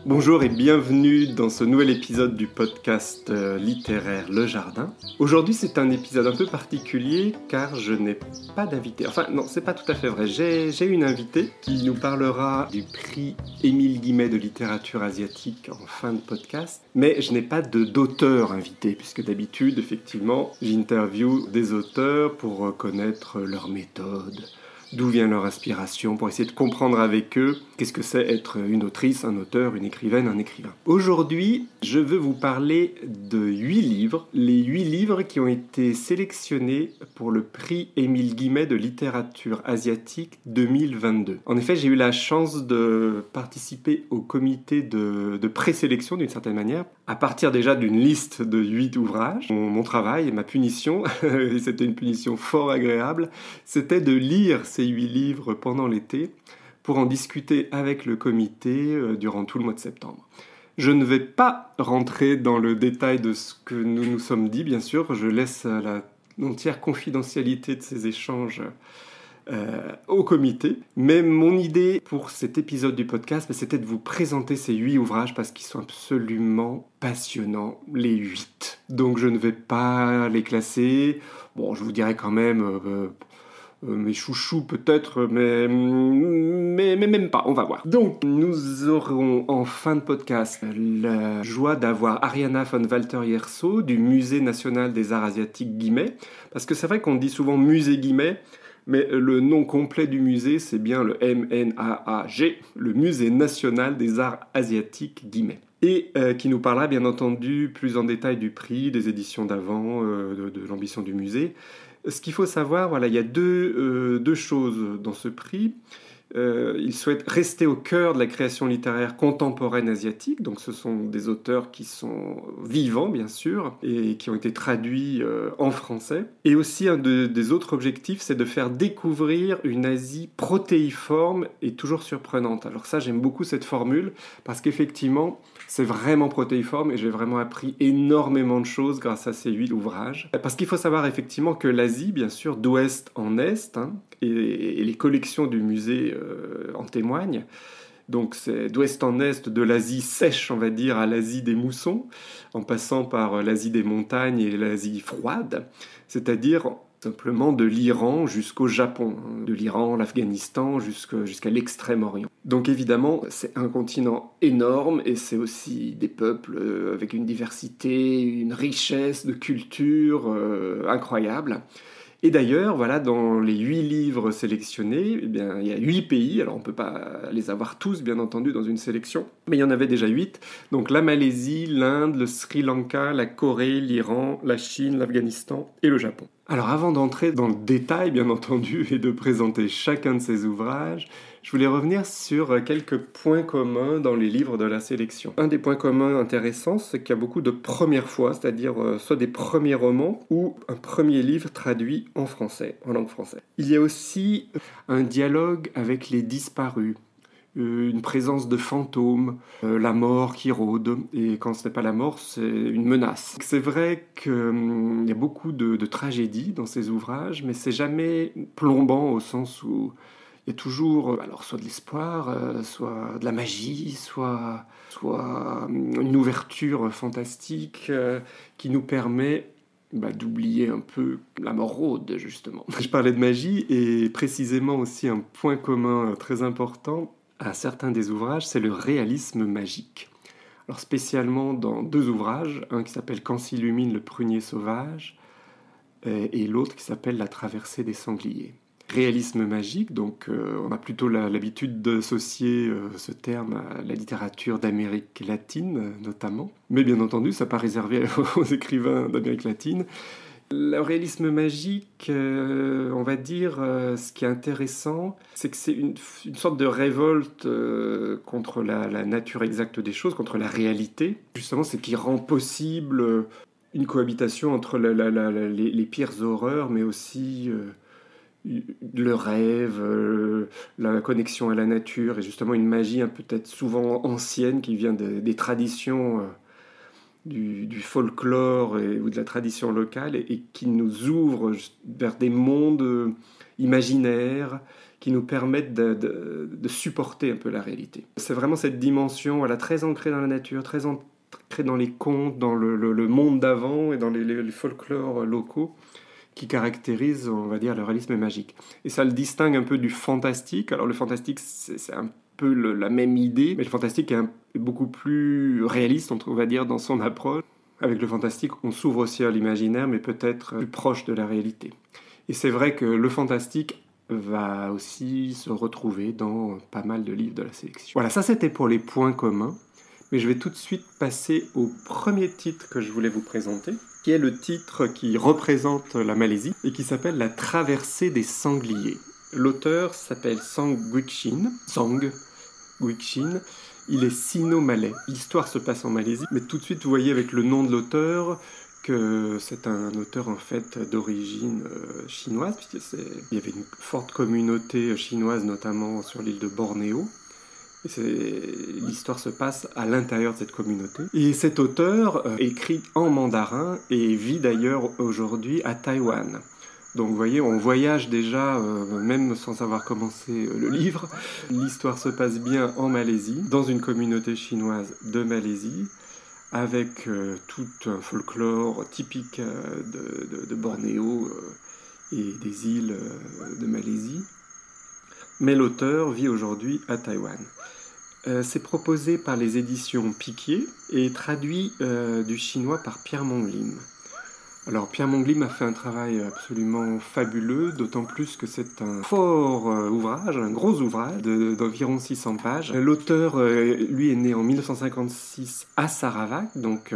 Bonjour et bienvenue dans ce nouvel épisode du podcast littéraire Le Jardin. Aujourd'hui c'est un épisode un peu particulier car je n'ai pas d'invité. Enfin non, c'est pas tout à fait vrai. J'ai une invitée qui nous parlera du prix Émile Guimet de littérature asiatique en fin de podcast. Mais je n'ai pas d'auteur invité puisque d'habitude effectivement j'interviewe des auteurs pour connaître leur méthode, d'où vient leur inspiration, pour essayer de comprendre avec eux qu'est-ce que c'est être une autrice, un auteur, une écrivaine, un écrivain. Aujourd'hui, je veux vous parler de 8 livres, les 8 livres qui ont été sélectionnés pour le prix Émile Guimet de littérature asiatique 2022. En effet, j'ai eu la chance de participer au comité de présélection d'une certaine manière, à partir déjà d'une liste de 8 ouvrages. Mon travail et ma punition, et c'était une punition fort agréable, c'était de lire ces 8 livres pendant l'été pour en discuter avec le comité durant tout le mois de septembre. Je ne vais pas rentrer dans le détail de ce que nous nous sommes dit, bien sûr, je laisse l'entière confidentialité de ces échanges au comité. Mais mon idée pour cet épisode du podcast, c'était de vous présenter ces 8 ouvrages parce qu'ils sont absolument passionnants, les 8. Donc je ne vais pas les classer. Bon, je vous dirai quand même mes chouchous peut-être, mais même pas, on va voir. Donc nous aurons en fin de podcast la joie d'avoir Ariana von Walter-Yerso du Musée national des arts asiatiques Guimet, parce que c'est vrai qu'on dit souvent musée Guimet, mais le nom complet du musée, c'est bien le MNAAG, le Musée national des arts asiatiques Guimet. Et qui nous parlera bien entendu plus en détail du prix, des éditions d'avant, de l'ambition du musée. Ce qu'il faut savoir, voilà, il y a deux choses dans ce prix. Il souhaite rester au cœur de la création littéraire contemporaine asiatique, donc ce sont des auteurs qui sont vivants bien sûr et qui ont été traduits en français. Et aussi un des autres objectifs, c'est de faire découvrir une Asie protéiforme et toujours surprenante. Alors ça, j'aime beaucoup cette formule parce qu'effectivement, c'est vraiment protéiforme et j'ai vraiment appris énormément de choses grâce à ces 8 ouvrages. Parce qu'il faut savoir effectivement que l'Asie, bien sûr, d'ouest en est, et les collections du musée en témoignent. Donc c'est d'ouest en est, de l'Asie sèche, on va dire, à l'Asie des moussons, en passant par l'Asie des montagnes et l'Asie froide, c'est-à-dire simplement de l'Iran jusqu'au Japon, de l'Iran, l'Afghanistan jusqu'à l'Extrême-Orient. Donc évidemment, c'est un continent énorme et c'est aussi des peuples avec une diversité, une richesse de culture incroyable. Et d'ailleurs, voilà, dans les 8 livres sélectionnés, eh bien, il y a 8 pays, alors on ne peut pas les avoir tous, bien entendu, dans une sélection, mais il y en avait déjà 8, donc la Malaisie, l'Inde, le Sri Lanka, la Corée, l'Iran, la Chine, l'Afghanistan et le Japon. Alors avant d'entrer dans le détail, bien entendu, et de présenter chacun de ces ouvrages, je voulais revenir sur quelques points communs dans les livres de la sélection. Un des points communs intéressants, c'est qu'il y a beaucoup de premières fois, c'est-à-dire soit des premiers romans ou un premier livre traduit en français, en langue française. Il y a aussi un dialogue avec les disparus, une présence de fantômes, la mort qui rôde, et quand ce n'est pas la mort, c'est une menace. C'est vrai qu'il y a beaucoup de tragédies dans ces ouvrages, mais c'est jamais plombant au sens où il y a toujours alors soit de l'espoir, soit de la magie, soit une ouverture fantastique qui nous permet d'oublier un peu la mort rôde, justement. Je parlais de magie, et précisément aussi un point commun très important à certains des ouvrages, c'est le réalisme magique. Alors spécialement dans 2 ouvrages, un qui s'appelle Quand s'illumine le prunier sauvage et l'autre qui s'appelle La traversée des sangliers. Réalisme magique, donc on a plutôt l'habitude d'associer ce terme à la littérature d'Amérique latine notamment, mais bien entendu ça n'est pas réservé aux écrivains d'Amérique latine. Le réalisme magique, on va dire, ce qui est intéressant, c'est que c'est une sorte de révolte contre la nature exacte des choses, contre la réalité. Justement, c'est qui rend possible une cohabitation entre les pires horreurs, mais aussi le rêve, la connexion à la nature, et justement une magie peut-être souvent ancienne qui vient des traditions du folklore ou de la tradition locale et qui nous ouvre vers des mondes imaginaires qui nous permettent de supporter un peu la réalité. C'est vraiment cette dimension très ancrée dans la nature, très ancrée dans les contes, dans le monde d'avant et dans les folklores locaux qui caractérise, on va dire, le réalisme magique. Et ça le distingue un peu du fantastique. Alors le fantastique, c'est un peu la même idée, mais le fantastique est beaucoup plus réaliste, on va dire, dans son approche. Avec le fantastique, on s'ouvre aussi à l'imaginaire, mais peut-être plus proche de la réalité. Et c'est vrai que le fantastique va aussi se retrouver dans pas mal de livres de la sélection. Voilà, ça c'était pour les points communs. Mais je vais tout de suite passer au premier titre que je voulais vous présenter, qui est le titre qui représente la Malaisie et qui s'appelle La traversée des sangliers. L'auteur s'appelle Sang Guiqin. Il est sino-malais. L'histoire se passe en Malaisie, mais tout de suite vous voyez avec le nom de l'auteur que c'est un auteur en fait d'origine chinoise, puisqu'il y avait une forte communauté chinoise notamment sur l'île de Bornéo. L'histoire se passe à l'intérieur de cette communauté. Et cet auteur écrit en mandarin et vit d'ailleurs aujourd'hui à Taïwan. Donc vous voyez, on voyage déjà, même sans avoir commencé le livre. L'histoire se passe bien en Malaisie, dans une communauté chinoise de Malaisie, avec tout un folklore typique de Bornéo et des îles de Malaisie. Mais l'auteur vit aujourd'hui à Taïwan. C'est proposé par les éditions Piquier et traduit du chinois par Pierre Monglim. Alors Pierre Monglim a fait un travail absolument fabuleux, d'autant plus que c'est un fort ouvrage, un gros ouvrage d'environ 600 pages. L'auteur, lui, est né en 1956 à Sarawak, donc,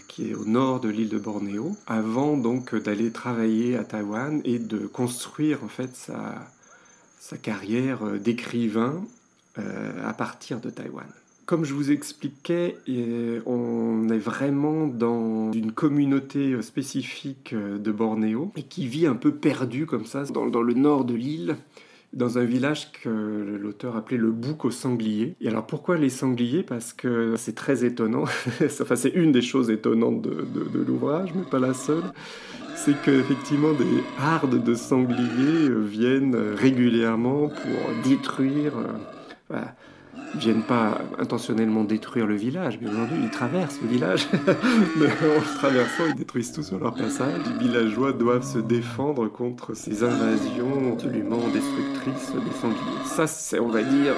qui est au nord de l'île de Bornéo, avant donc d'aller travailler à Taïwan et de construire en fait sa carrière d'écrivain à partir de Taïwan. Comme je vous expliquais, on est vraiment dans une communauté spécifique de Bornéo et qui vit un peu perdu comme ça dans le nord de l'île, dans un village que l'auteur appelait le bouc aux sangliers. Et alors pourquoi les sangliers ? Parce que c'est très étonnant, enfin c'est une des choses étonnantes de l'ouvrage, mais pas la seule. C'est qu'effectivement des hardes de sangliers viennent régulièrement pour détruire... Ils ne viennent pas intentionnellement détruire le village, mais aujourd'hui ils traversent le village. Mais en le traversant, ils détruisent tout sur leur passage. Les villageois doivent se défendre contre ces invasions absolument destructrices des sangliers. Ça, on va dire,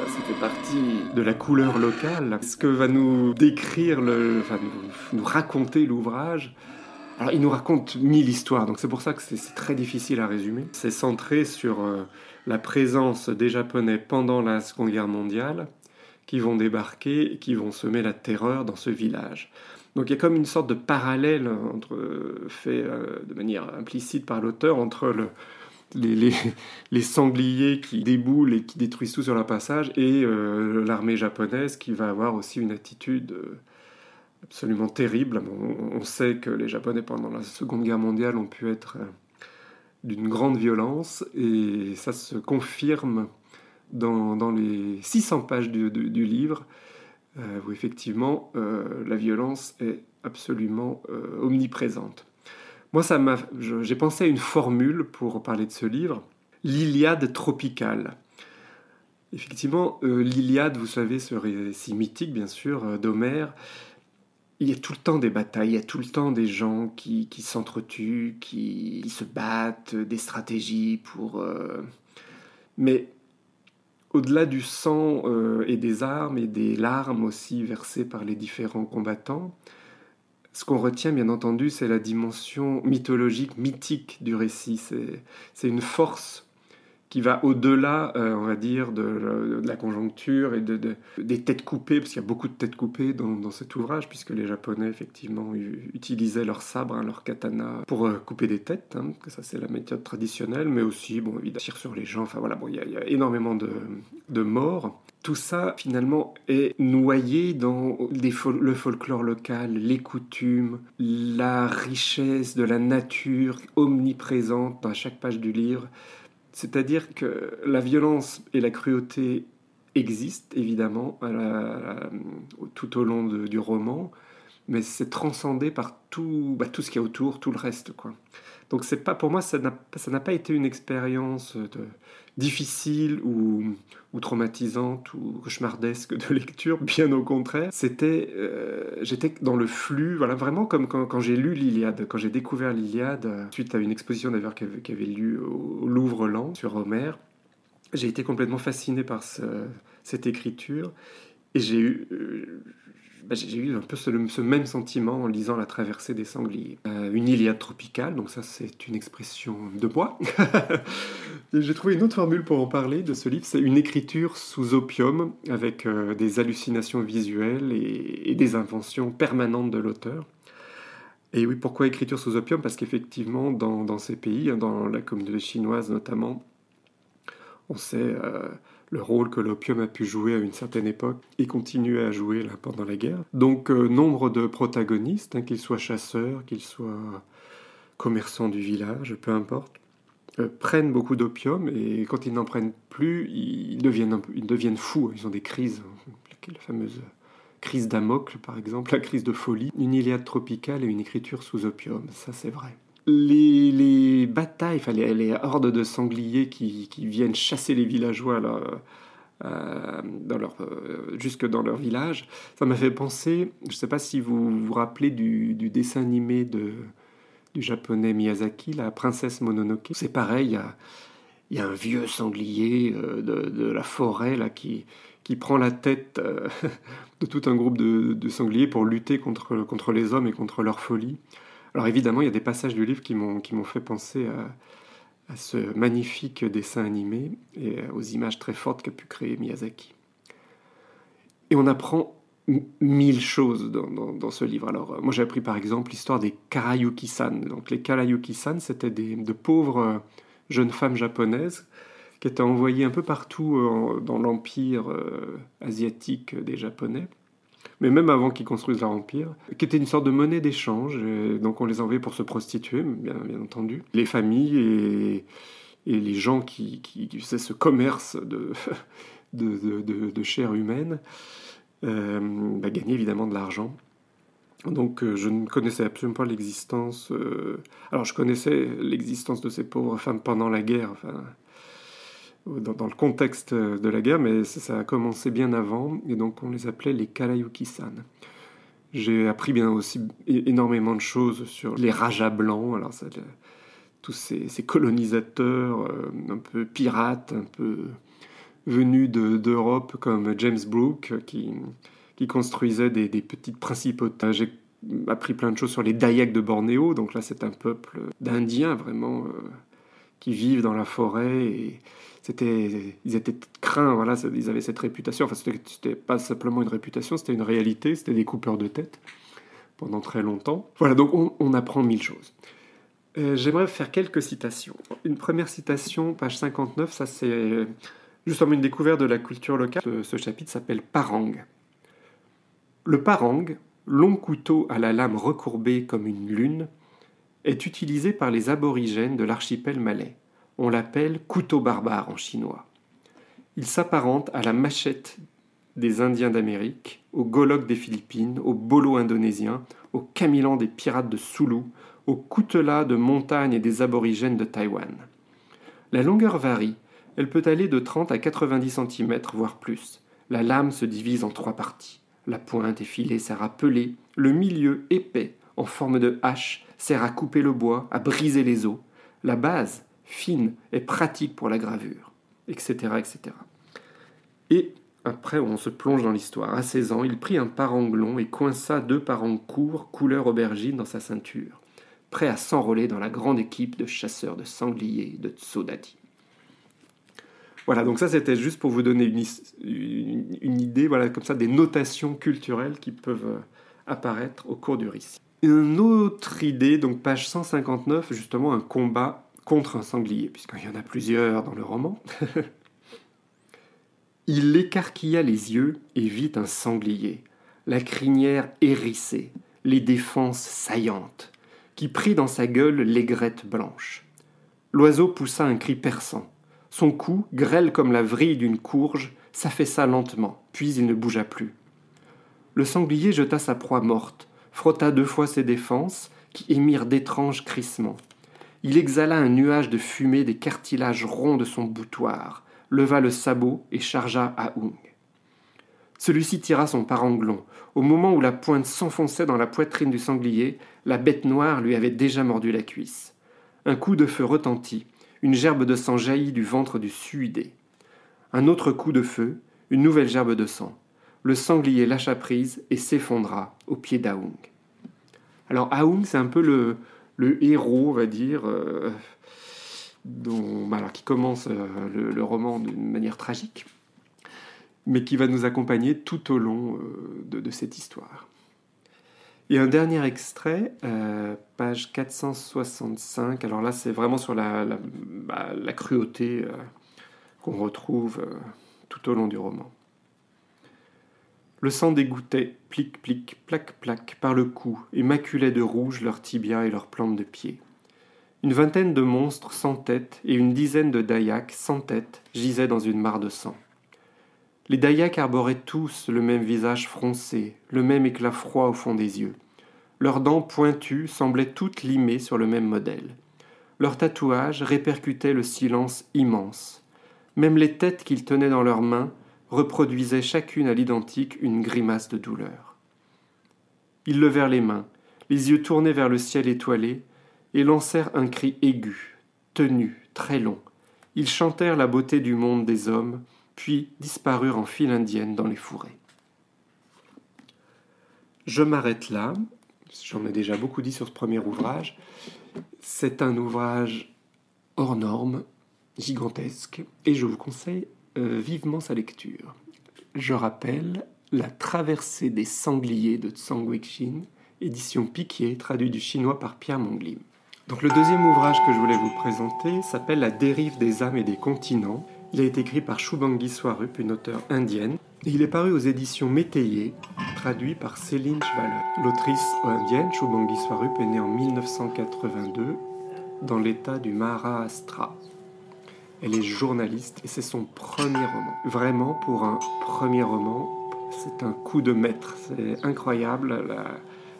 ça fait partie de la couleur locale. Ce que va nous décrire, nous raconter l'ouvrage. Alors, il nous raconte 1000 histoires, donc c'est pour ça que c'est très difficile à résumer. C'est centré sur la présence des Japonais pendant la Seconde Guerre mondiale, qui vont débarquer et qui vont semer la terreur dans ce village. Donc il y a comme une sorte de parallèle fait de manière implicite par l'auteur entre les sangliers qui déboulent et qui détruisent tout sur leur passage et l'armée japonaise qui va avoir aussi une attitude... absolument terrible. On sait que les Japonais, pendant la Seconde Guerre mondiale, ont pu être d'une grande violence, et ça se confirme dans les 600 pages du livre, où effectivement la violence est absolument omniprésente. Moi, j'ai pensé à une formule pour parler de ce livre, l'Iliade tropicale. Effectivement, l'Iliade, vous savez, ce récit mythique, bien sûr, d'Homère, il y a tout le temps des batailles, il y a tout le temps des gens qui s'entretuent, qui se battent, des stratégies pour... Mais au-delà du sang et des armes et des larmes aussi versées par les différents combattants, ce qu'on retient bien entendu, c'est la dimension mythologique, mythique du récit. C'est une force qui va au-delà, on va dire, de la conjoncture et des têtes coupées, parce qu'il y a beaucoup de têtes coupées dans cet ouvrage, puisque les Japonais, effectivement, utilisaient leur sabre, leur katana, pour couper des têtes, que ça c'est la méthode traditionnelle, mais aussi, bon, évidemment, tirer sur les gens, enfin voilà, bon, il y a énormément de morts. Tout ça, finalement, est noyé dans le folklore local, les coutumes, la richesse de la nature omniprésente dans chaque page du livre. C'est-à-dire que la violence et la cruauté existent, évidemment, tout au long du roman, mais c'est transcendé par tout ce qu'il y a autour, tout le reste, quoi. Donc c'est pas, pour moi, ça n'a pas été une expérience difficile ou traumatisante ou cauchemardesque de lecture, bien au contraire. J'étais dans le flux, voilà, vraiment comme quand j'ai lu l'Iliade, quand j'ai découvert l'Iliade, suite à une exposition d'ailleurs qu'il y avait lieu au Louvre-Lens sur Homère. J'ai été complètement fasciné par cette écriture et j'ai eu un peu ce même sentiment en lisant La Traversée des Sangliers. Une Iliade tropicale, donc ça c'est une expression de moi. J'ai trouvé une autre formule pour en parler de ce livre, c'est une écriture sous opium avec des hallucinations visuelles et des inventions permanentes de l'auteur. Et oui, pourquoi écriture sous opium? Parce qu'effectivement, dans ces pays, dans la communauté chinoise notamment, on sait le rôle que l'opium a pu jouer à une certaine époque et continue à jouer là, pendant la guerre. Donc nombre de protagonistes, qu'ils soient chasseurs, qu'ils soient commerçants du village, peu importe, prennent beaucoup d'opium et quand ils n'en prennent plus, ils deviennent fous, ils ont des crises, la fameuse crise d'Amocle par exemple, la crise de folie. Une Iliade tropicale et une écriture sous opium, ça c'est vrai. Les batailles, enfin les hordes de sangliers qui viennent chasser les villageois là, jusque dans leur village, ça m'a fait penser, je ne sais pas si vous vous rappelez du dessin animé du japonais Miyazaki, La Princesse Mononoke. C'est pareil, il y a un vieux sanglier de la forêt là, qui prend la tête de tout un groupe de sangliers pour lutter contre les hommes et contre leur folie. Alors évidemment, il y a des passages du livre qui m'ont fait penser à ce magnifique dessin animé et aux images très fortes qu'a pu créer Miyazaki. Et on apprend 1000 choses dans ce livre. Alors moi j'ai appris par exemple l'histoire des Karayuki-san. Donc les Karayuki-san, c'était de pauvres jeunes femmes japonaises qui étaient envoyées un peu partout dans l'empire asiatique des Japonais, mais même avant qu'ils construisent leur empire, qui était une sorte de monnaie d'échange. Donc on les envoyait pour se prostituer, bien entendu. Les familles et les gens qui faisaient ce commerce de chair humaine gagnaient évidemment de l'argent. Donc je ne connaissais absolument pas l'existence... Alors je connaissais l'existence de ces pauvres femmes pendant la guerre, enfin... Dans le contexte de la guerre, mais ça a commencé bien avant, et donc on les appelait les Karayuki-san. J'ai appris bien aussi énormément de choses sur les Rajas blancs, alors tous ces colonisateurs un peu pirates, un peu venus d'Europe, comme James Brooke, qui construisait des petites principautés. J'ai appris plein de choses sur les Dayaks de Bornéo, donc là c'est un peuple d'Indiens vraiment qui vivent dans la forêt et ils étaient craints, voilà, ils avaient cette réputation. Enfin, c'était pas simplement une réputation, c'était une réalité, c'était des coupeurs de tête pendant très longtemps. Voilà, donc on apprend 1000 choses. J'aimerais faire quelques citations. Une première citation, page 59, ça c'est justement une découverte de la culture locale. Ce chapitre s'appelle Parang. Le parang, long couteau à la lame recourbée comme une lune, est utilisé par les aborigènes de l'archipel malais. On l'appelle couteau barbare en chinois. Il s'apparente à la machette des Indiens d'Amérique, au golok des Philippines, au bolo indonésien, au camilan des pirates de Sulu, au coutelas de montagne et des aborigènes de Taïwan. La longueur varie, elle peut aller de 30 à 90 cm, voire plus. La lame se divise en 3 parties. La pointe effilée sert à peler, le milieu épais, en forme de hache, sert à couper le bois, à briser les os. La base, fine, est pratique pour la gravure, etc., etc. Et après, on se plonge dans l'histoire. À 16 ans, il prit un parang long et coinça 2 parangs courts, couleur aubergine, dans sa ceinture, prêt à s'enrôler dans la grande équipe de chasseurs de sangliers de Tsodadi. Voilà, donc ça c'était juste pour vous donner une idée, voilà, comme ça, des notations culturelles qui peuvent apparaître au cours du récit. Une autre idée, donc page 159, justement un combat contre un sanglier, puisqu'il y en a plusieurs dans le roman. Il écarquilla les yeux et vit un sanglier, la crinière hérissée, les défenses saillantes, qui prit dans sa gueule l'aigrette blanche. L'oiseau poussa un cri perçant. Son cou, grêle comme la vrille d'une courge, s'affaissa lentement, puis il ne bougea plus. Le sanglier jeta sa proie morte, frotta 2 fois ses défenses, qui émirent d'étranges crissements. Il exhala un nuage de fumée des cartilages ronds de son boutoir, leva le sabot et chargea Aoung. Celui-ci tira son paranglon. Au moment où la pointe s'enfonçait dans la poitrine du sanglier, la bête noire lui avait déjà mordu la cuisse. Un coup de feu retentit. Une gerbe de sang jaillit du ventre du suidé. Un autre coup de feu, une nouvelle gerbe de sang. Le sanglier lâcha prise et s'effondra aux pieds d'Aoung. Alors Aoung, c'est un peu le héros, on va dire, qui commence le roman d'une manière tragique, mais qui va nous accompagner tout au long de cette histoire. Et un dernier extrait, page 465. Alors là, c'est vraiment sur la cruauté qu'on retrouve tout au long du roman. Le sang dégouttait, plic-plic, plac-plac, par le cou, et maculait de rouge leurs tibias et leurs plantes de pied. Une vingtaine de monstres sans tête et une dizaine de Dayaks sans tête gisaient dans une mare de sang. Les Dayaks arboraient tous le même visage froncé, le même éclat froid au fond des yeux. Leurs dents pointues semblaient toutes limées sur le même modèle. Leurs tatouages répercutaient le silence immense. Même les têtes qu'ils tenaient dans leurs mains reproduisaient chacune à l'identique une grimace de douleur. Ils levèrent les mains, les yeux tournés vers le ciel étoilé, et lancèrent un cri aigu, tenu, très long. Ils chantèrent la beauté du monde des hommes, puis disparurent en file indienne dans les fourrés. Je m'arrête là. J'en ai déjà beaucoup dit sur ce premier ouvrage. C'est un ouvrage hors norme, gigantesque, et je vous conseille vivement sa lecture. Je rappelle La traversée des sangliers de Zhang Weixin, édition Piquier, traduit du chinois par Pierre Monglim. Donc le deuxième ouvrage que je voulais vous présenter s'appelle La dérive des âmes et des continents. Il a été écrit par Shubhangi Swarup, une auteure indienne, et il est paru aux éditions Métayer, traduit par Céline Schwaller. L'autrice indienne, Shubhangi Swarup, est née en 1982 dans l'état du Maharashtra. Elle est journaliste et c'est son premier roman. Vraiment, pour un premier roman, c'est un coup de maître. C'est incroyable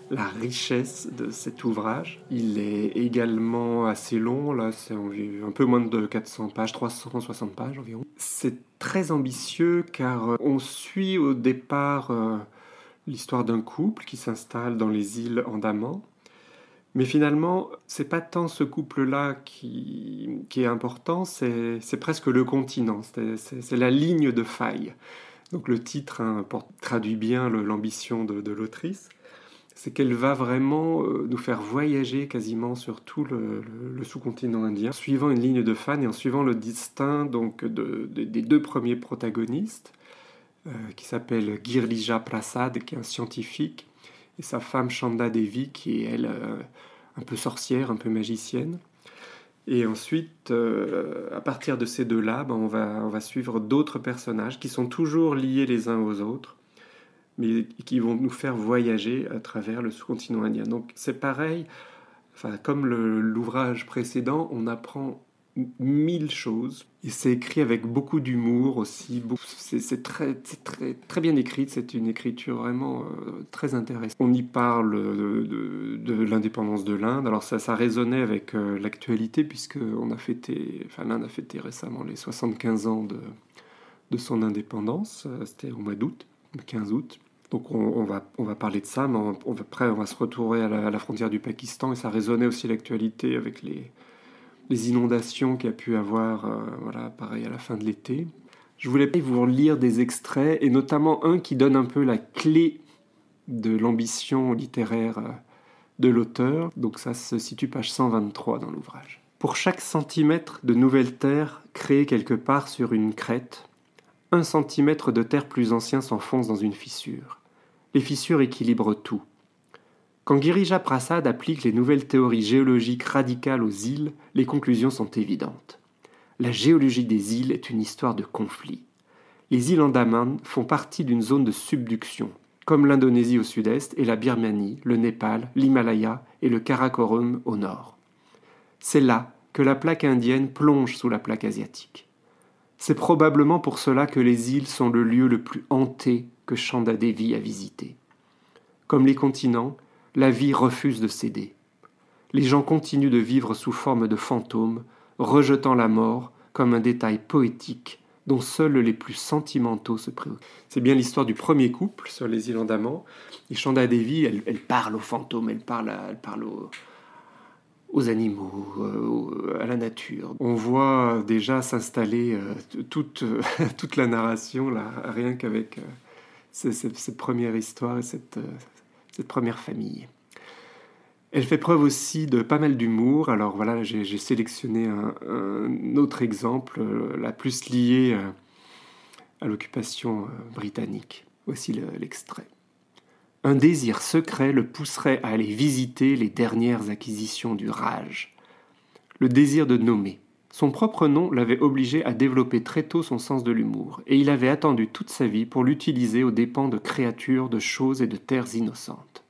la richesse de cet ouvrage. Il est également assez long, là c'est un peu moins de 400 pages, 360 pages environ. C'est très ambitieux car on suit au départ l'histoire d'un couple qui s'installe dans les îles Andaman. Mais finalement, c'est pas tant ce couple-là qui est important, c'est presque le continent, c'est la ligne de faille. Donc le titre traduit bien l'ambition de l'autrice, c'est qu'elle va vraiment nous faire voyager quasiment sur tout le sous-continent indien, en suivant une ligne de faille et en suivant le destin donc, des deux premiers protagonistes, qui s'appelle Girija Prasad, qui est un scientifique, et sa femme Chanda Devi, qui est, elle, un peu sorcière, un peu magicienne. Et ensuite, à partir de ces deux-là, on va suivre d'autres personnages qui sont toujours liés les uns aux autres, mais qui vont nous faire voyager à travers le sous-continent indien. Donc c'est pareil, comme l'ouvrage précédent, on apprend 1000 choses. Et c'est écrit avec beaucoup d'humour aussi. C'est très bien écrit. C'est une écriture vraiment très intéressante. On y parle de l'indépendance de l'Inde. Alors ça résonnait avec l'actualité puisque l'Inde a fêté récemment les 75 ans de son indépendance. C'était au mois d'août, le 15 août. Donc on va parler de ça, mais après on va se retrouver à la frontière du Pakistan et ça résonnait aussi l'actualité avec les inondations qu'il y a pu avoir, pareil à la fin de l'été. Je voulais vous lire des extraits, et notamment un qui donne un peu la clé de l'ambition littéraire de l'auteur. Donc ça se situe page 123 dans l'ouvrage. Pour chaque centimètre de nouvelle terre créée quelque part sur une crête, 1 centimètre de terre plus ancien s'enfonce dans une fissure. Les fissures équilibrent tout. Quand Girija Prasad applique les nouvelles théories géologiques radicales aux îles, les conclusions sont évidentes. La géologie des îles est une histoire de conflit. Les îles Andaman font partie d'une zone de subduction, comme l'Indonésie au sud-est et la Birmanie, le Népal, l'Himalaya et le Karakorum au nord. C'est là que la plaque indienne plonge sous la plaque asiatique. C'est probablement pour cela que les îles sont le lieu le plus hanté que Chanda Devi a visité. Comme les continents, la vie refuse de céder. Les gens continuent de vivre sous forme de fantômes, rejetant la mort comme un détail poétique dont seuls les plus sentimentaux se préoccupent. C'est bien l'histoire du premier couple sur les îles Andaman. Et Chanda Devi, elle parle aux fantômes, elle parle aux animaux, à la nature. On voit déjà s'installer toute la narration, là, rien qu'avec cette première histoire et cette première famille. Elle fait preuve aussi de pas mal d'humour. Alors voilà, j'ai sélectionné un autre exemple, la plus liée à l'occupation britannique. Voici l'extrait. Un désir secret le pousserait à aller visiter les dernières acquisitions du Raj. Le désir de nommer. Son propre nom l'avait obligé à développer très tôt son sens de l'humour, et il avait attendu toute sa vie pour l'utiliser aux dépens de créatures, de choses et de terres innocentes.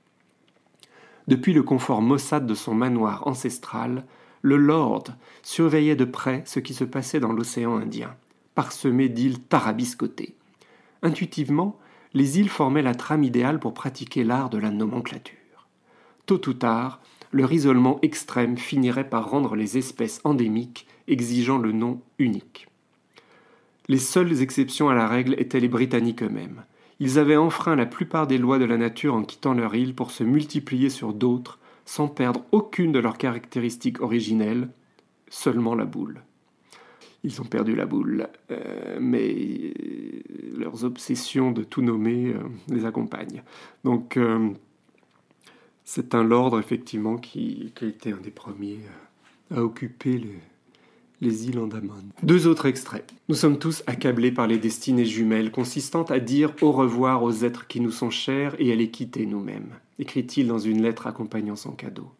Depuis le confort maussade de son manoir ancestral, le Lord surveillait de près ce qui se passait dans l'océan Indien, parsemé d'îles tarabiscotées. Intuitivement, les îles formaient la trame idéale pour pratiquer l'art de la nomenclature. Tôt ou tard, leur isolement extrême finirait par rendre les espèces endémiques exigeant le nom unique. Les seules exceptions à la règle étaient les Britanniques eux-mêmes. Ils avaient enfreint la plupart des lois de la nature en quittant leur île pour se multiplier sur d'autres, sans perdre aucune de leurs caractéristiques originelles, seulement la boule. Ils ont perdu la boule, mais leurs obsessions de tout nommer les accompagnent. Donc, c'est un lord, effectivement, qui a été un des premiers à occuper les îles Andaman. Deux autres extraits. Nous sommes tous accablés par les destinées jumelles, consistant à dire au revoir aux êtres qui nous sont chers et à les quitter nous-mêmes, écrit-il dans une lettre accompagnant son cadeau.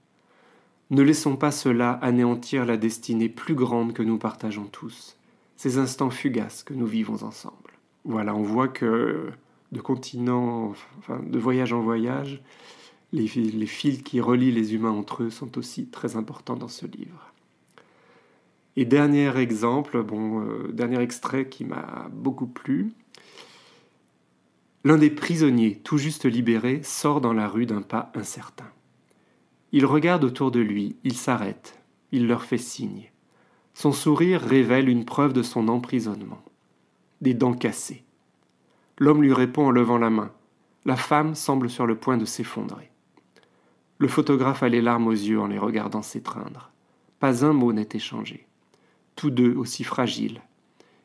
Ne laissons pas cela anéantir la destinée plus grande que nous partageons tous, ces instants fugaces que nous vivons ensemble. Voilà, on voit que de continent, de voyage en voyage, les fils qui relient les humains entre eux sont aussi très importants dans ce livre. Et dernier exemple, dernier extrait qui m'a beaucoup plu. L'un des prisonniers, tout juste libéré, sort dans la rue d'un pas incertain. Il regarde autour de lui, il s'arrête, il leur fait signe. Son sourire révèle une preuve de son emprisonnement. Des dents cassées. L'homme lui répond en levant la main. La femme semble sur le point de s'effondrer. Le photographe a les larmes aux yeux en les regardant s'étreindre. Pas un mot n'est échangé. Tous deux aussi fragiles.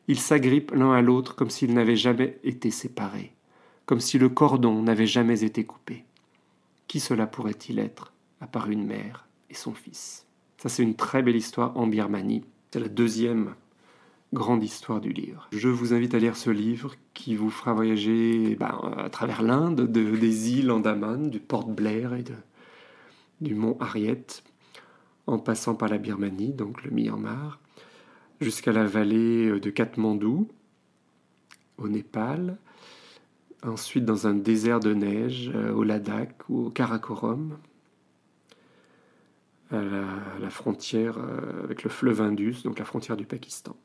Ils s'agrippent l'un à l'autre comme s'ils n'avaient jamais été séparés, comme si le cordon n'avait jamais été coupé. Qui cela pourrait-il être, à part une mère et son fils? Ça, c'est une très belle histoire en Birmanie. C'est la deuxième grande histoire du livre. Je vous invite à lire ce livre qui vous fera voyager à travers l'Inde, des îles Andaman, du Port Blair et du mont Harriet, en passant par la Birmanie, donc le Myanmar, jusqu'à la vallée de Katmandou, au Népal, ensuite dans un désert de neige, au Ladakh ou au Karakorum, à la frontière avec le fleuve Indus, donc la frontière du Pakistan.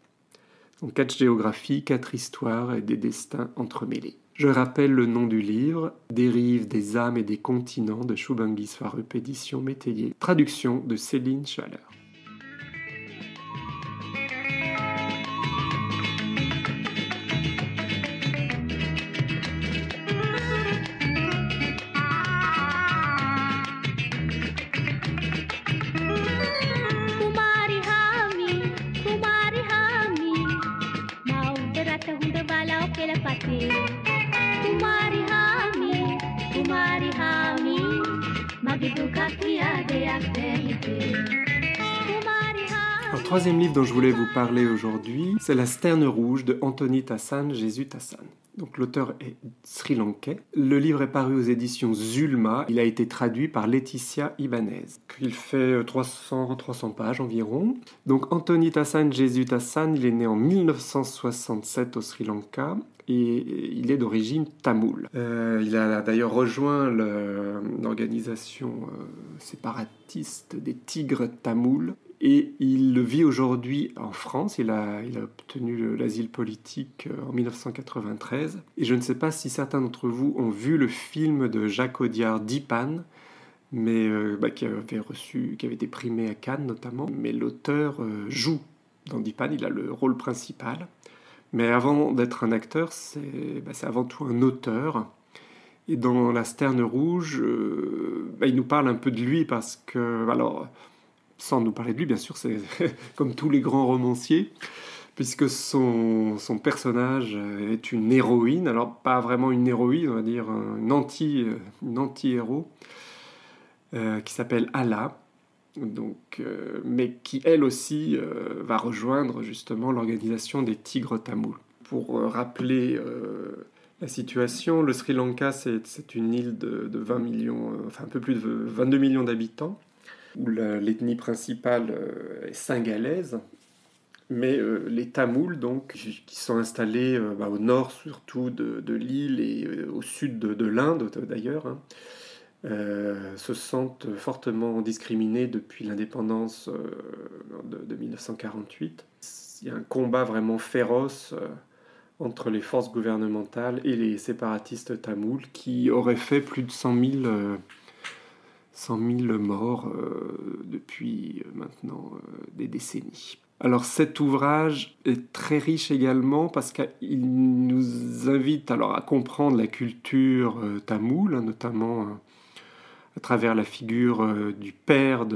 Donc 4 géographies, 4 histoires et des destins entremêlés. Je rappelle le nom du livre, Dérive des âmes et des continents de Shubhangi Swarup, édition Métayer, traduction de Céline Schaller. Le troisième livre dont je voulais vous parler aujourd'hui, c'est La Sterne rouge de Anthony Tassan, Jésus Tassan. Donc l'auteur est sri-lankais. Le livre est paru aux éditions Zulma. Il a été traduit par Laetitia Ibanez. Il fait 300 pages environ. Donc Anthony Tassan, Jésus Tassan, il est né en 1967 au Sri Lanka et il est d'origine tamoule. Il a d'ailleurs rejoint l'organisation séparatiste des Tigres tamouls. Et il vit aujourd'hui en France. Il a obtenu l'asile politique en 1993. Et je ne sais pas si certains d'entre vous ont vu le film de Jacques Audiard, Dipan, mais qui avait été primé à Cannes notamment. Mais l'auteur joue dans Dipan, il a le rôle principal. Mais avant d'être un acteur, c'est avant tout un auteur. Et dans La Sterne Rouge, il nous parle un peu de lui parce que, alors, sans nous parler de lui, bien sûr, c'est comme tous les grands romanciers, puisque son personnage est une héroïne, alors pas vraiment une héroïne, on va dire une anti-héros, qui s'appelle Ala, donc, mais qui elle aussi va rejoindre justement l'organisation des Tigres Tamouls. Pour rappeler la situation, le Sri Lanka c'est une île de 20 millions, enfin un peu plus de 22 millions d'habitants, où l'ethnie principale est singalaise, mais les Tamouls, donc, qui sont installés au nord surtout de l'île et au sud de l'Inde d'ailleurs, hein, se sentent fortement discriminés depuis l'indépendance de 1948. Il y a un combat vraiment féroce entre les forces gouvernementales et les séparatistes tamouls qui auraient fait plus de 100 000 morts depuis maintenant des décennies. Alors cet ouvrage est très riche également parce qu'il nous invite alors à comprendre la culture tamoule, hein, notamment à travers la figure du père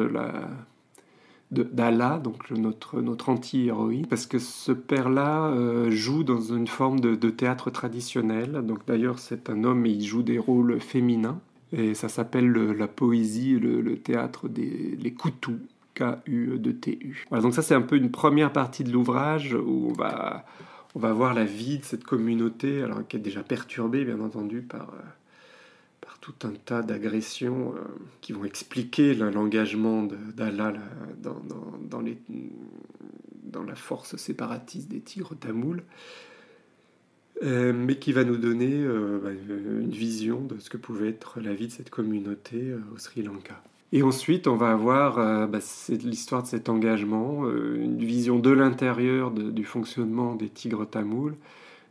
d'Ala, donc notre anti-héroïne, parce que ce père-là joue dans une forme de théâtre traditionnel. Donc d'ailleurs c'est un homme et il joue des rôles féminins. Et ça s'appelle la poésie, le théâtre les Kutu, K-U-T-U. Voilà, donc ça c'est un peu une première partie de l'ouvrage où on va voir la vie de cette communauté, alors qui est déjà perturbée bien entendu par tout un tas d'agressions qui vont expliquer l'engagement d'Allah dans la force séparatiste des Tigres tamouls. Mais qui va nous donner une vision de ce que pouvait être la vie de cette communauté au Sri Lanka. Et ensuite, on va avoir c'est l'histoire de cet engagement, une vision de l'intérieur du fonctionnement des Tigres tamouls,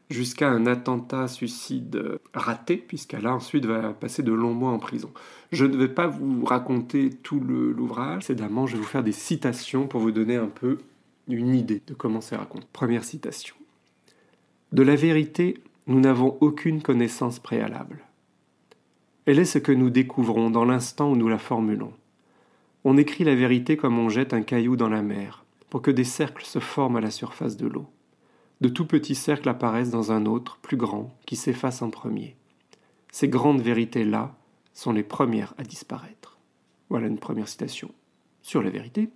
jusqu'à un attentat-suicide raté, puisqu'elle ensuite va passer de longs mois en prison. Je ne vais pas vous raconter tout l'ouvrage, précédemment je vais vous faire des citations pour vous donner un peu une idée de comment c'est raconté. Première citation. De la vérité, nous n'avons aucune connaissance préalable. Elle est ce que nous découvrons dans l'instant où nous la formulons. On écrit la vérité comme on jette un caillou dans la mer, pour que des cercles se forment à la surface de l'eau. De tout petits cercles apparaissent dans un autre, plus grand, qui s'efface en premier. Ces grandes vérités-là sont les premières à disparaître. Voilà une première citation sur la vérité.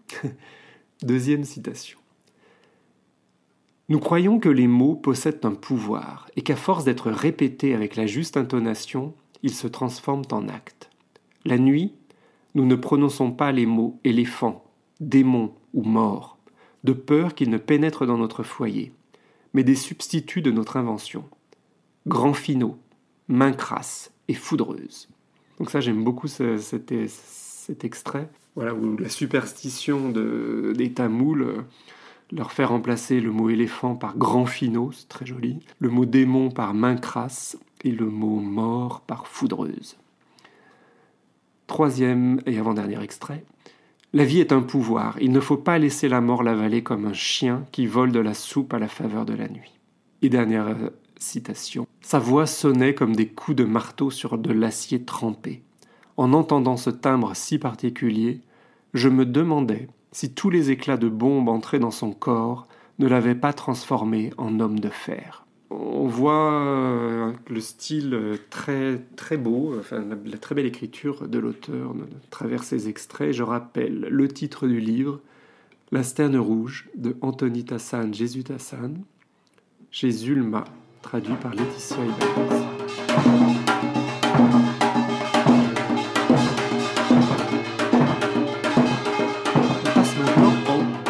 Deuxième citation. Nous croyons que les mots possèdent un pouvoir et qu'à force d'être répétés avec la juste intonation, ils se transforment en actes. La nuit, nous ne prononçons pas les mots éléphant, démon ou mort, de peur qu'ils ne pénètrent dans notre foyer, mais des substituts de notre invention. Grand finot, main crasse et foudreuse. Donc ça, j'aime beaucoup cet extrait. Voilà, où la superstition des Tamouls leur fait remplacer le mot éléphant par grand finot, c'est très joli, le mot démon par main crasse et le mot mort par foudreuse. Troisième et avant-dernier extrait. La vie est un pouvoir, il ne faut pas laisser la mort l'avaler comme un chien qui vole de la soupe à la faveur de la nuit. Et dernière citation. Sa voix sonnait comme des coups de marteau sur de l'acier trempé. En entendant ce timbre si particulier, je me demandais si tous les éclats de bombes entrés dans son corps ne l'avaient pas transformé en homme de fer. On voit le style très, très beau, enfin, la très belle écriture de l'auteur à travers ses extraits. Je rappelle le titre du livre, La Sterne Rouge, de Anthony Tassan, Jésus Tassan, chez Zulma, traduit par Laetitia Ibanez.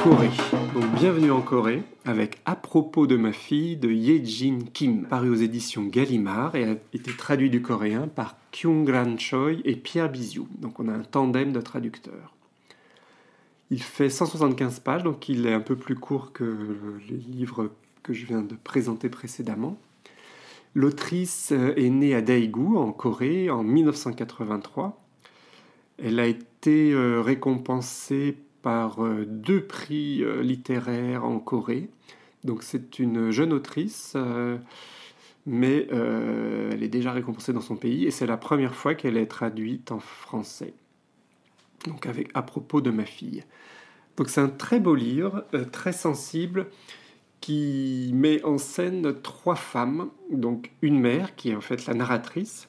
Corée. Donc bienvenue en Corée avec À propos de ma fille de Ye-Jin Kim, paru aux éditions Gallimard et a été traduit du coréen par Kyung-Ran Choi et Pierre Biziou. Donc on a un tandem de traducteurs. Il fait 175 pages, donc il est un peu plus court que les livres que je viens de présenter précédemment. L'autrice est née à Daegu, en Corée, en 1983. Elle a été récompensée par 2 prix littéraires en Corée. Donc c'est une jeune autrice, mais elle est déjà récompensée dans son pays et c'est la première fois qu'elle est traduite en français. Donc à propos de ma fille. Donc c'est un très beau livre, très sensible, qui met en scène 3 femmes. Donc une mère qui est en fait la narratrice,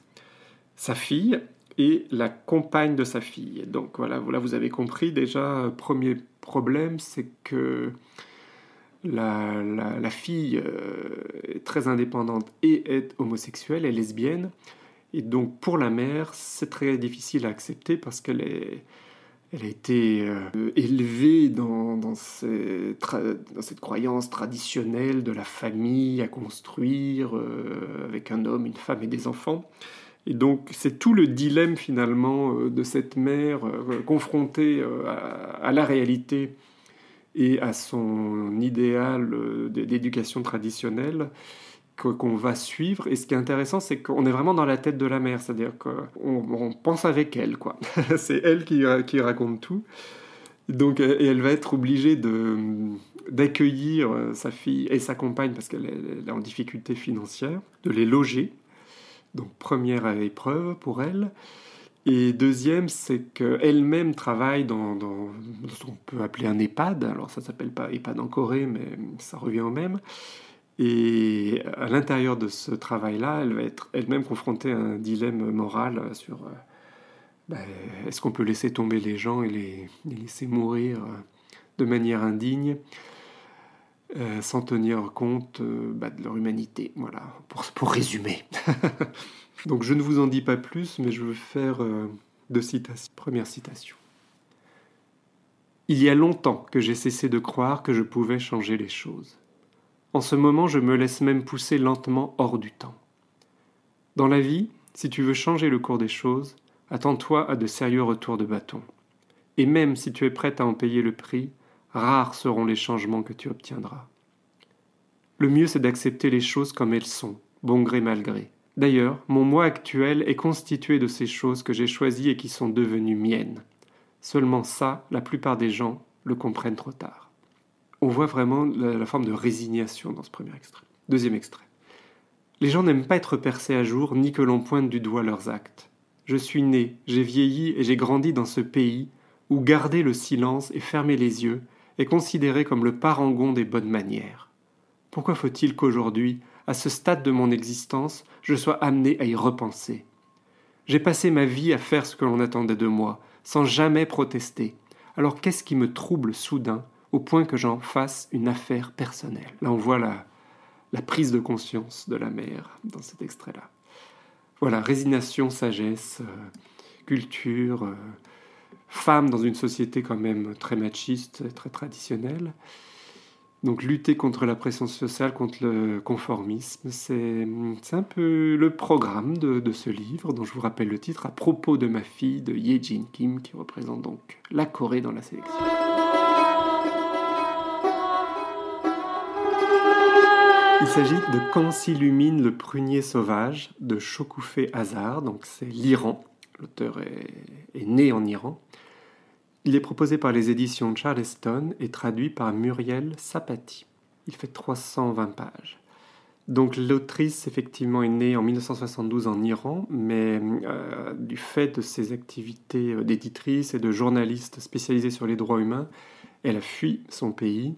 sa fille et la compagne de sa fille. Donc voilà, vous avez compris déjà, premier problème, c'est que la fille est très indépendante et est homosexuelle, est lesbienne. Et donc pour la mère, c'est très difficile à accepter parce elle a été élevée dans cette croyance traditionnelle de la famille à construire avec un homme, une femme et des enfants. Et donc c'est tout le dilemme finalement de cette mère confrontée à la réalité et à son idéal d'éducation traditionnelle qu'on va suivre. Et ce qui est intéressant, c'est qu'on est vraiment dans la tête de la mère, c'est-à-dire qu'on pense avec elle, quoi. C'est elle qui raconte tout. Donc, et elle va être obligée d'accueillir sa fille et sa compagne parce qu'elle est en difficulté financière, de les loger. Donc, première épreuve pour elle. Et deuxième, c'est qu'elle-même travaille dans ce qu'on peut appeler un EHPAD. Alors, ça ne s'appelle pas EHPAD en Corée, mais ça revient au même. Et à l'intérieur de ce travail-là, elle va être elle-même confrontée à un dilemme moral sur est-ce qu'on peut laisser tomber les gens et les laisser mourir de manière indigne sans tenir compte de leur humanité. Voilà, pour résumer. Donc je ne vous en dis pas plus, mais je veux faire 2 citations. Première citation. Il y a longtemps que j'ai cessé de croire que je pouvais changer les choses. En ce moment, je me laisse même pousser lentement hors du temps. Dans la vie, si tu veux changer le cours des choses, attends-toi à de sérieux retours de bâton. Et même si tu es prête à en payer le prix, rares seront les changements que tu obtiendras. Le mieux, c'est d'accepter les choses comme elles sont, bon gré mal gré. D'ailleurs, mon moi actuel est constitué de ces choses que j'ai choisies et qui sont devenues miennes. Seulement ça, la plupart des gens le comprennent trop tard. On voit vraiment la forme de résignation dans ce premier extrait. Deuxième extrait. Les gens n'aiment pas être percés à jour, ni que l'on pointe du doigt leurs actes. Je suis né, j'ai vieilli et j'ai grandi dans ce pays où garder le silence et fermer les yeux est considéré comme le parangon des bonnes manières. Pourquoi faut-il qu'aujourd'hui, à ce stade de mon existence, je sois amené à y repenser ? J'ai passé ma vie à faire ce que l'on attendait de moi, sans jamais protester. Alors qu'est-ce qui me trouble soudain, au point que j'en fasse une affaire personnelle ? Là, on voit la prise de conscience de la mère dans cet extrait-là. Voilà, résignation, sagesse, culture, femme dans une société quand même très machiste, très traditionnelle. Donc lutter contre la pression sociale, contre le conformisme, c'est un peu le programme de ce livre, dont je vous rappelle le titre, À propos de ma fille, de Ye-Jin Kim, qui représente donc la Corée dans la sélection. Il s'agit de Quand s'illumine le prunier sauvage de Shokufei Azar, donc c'est l'Iran. L'auteur est né en Iran. Il est proposé par les éditions Charleston et traduit par Muriel Sapati. Il fait 320 pages. Donc l'autrice, effectivement, est née en 1972 en Iran, mais du fait de ses activités d'éditrice et de journaliste spécialisée sur les droits humains, elle a fui son pays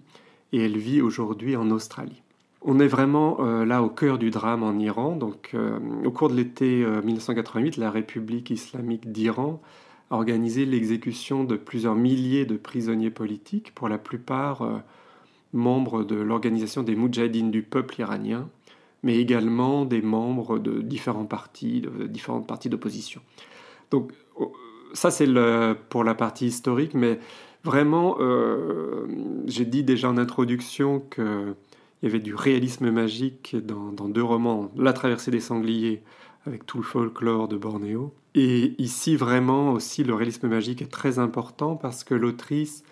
et elle vit aujourd'hui en Australie. On est vraiment là au cœur du drame en Iran. Donc, au cours de l'été 1988, la République islamique d'Iran a organisé l'exécution de plusieurs milliers de prisonniers politiques, pour la plupart membres de l'organisation des Moudjahidines du peuple iranien, mais également des membres de différentes partis d'opposition. Donc ça c'est pour la partie historique, mais vraiment, j'ai dit déjà en introduction qu'il y avait du réalisme magique dans 2 romans, La traversée des sangliers, avec tout le folklore de Bornéo. Et ici, vraiment, aussi, le réalisme magique est très important parce que l'autrice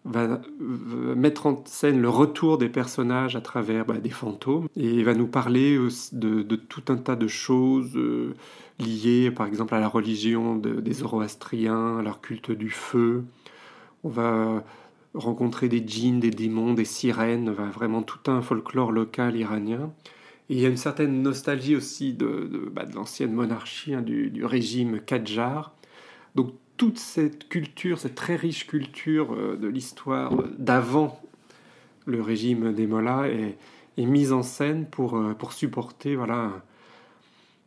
va mettre en scène le retour des personnages à travers des fantômes et va nous parler de tout un tas de choses liées par exemple à la religion des Zoroastriens, à leur culte du feu. On va rencontrer des djinns, des démons, des sirènes, vraiment tout un folklore local iranien. Et il y a une certaine nostalgie aussi de l'ancienne monarchie, du régime Kadjar. Donc toute cette culture, cette très riche culture de l'histoire d'avant le régime des Mollahs est mise en scène pour supporter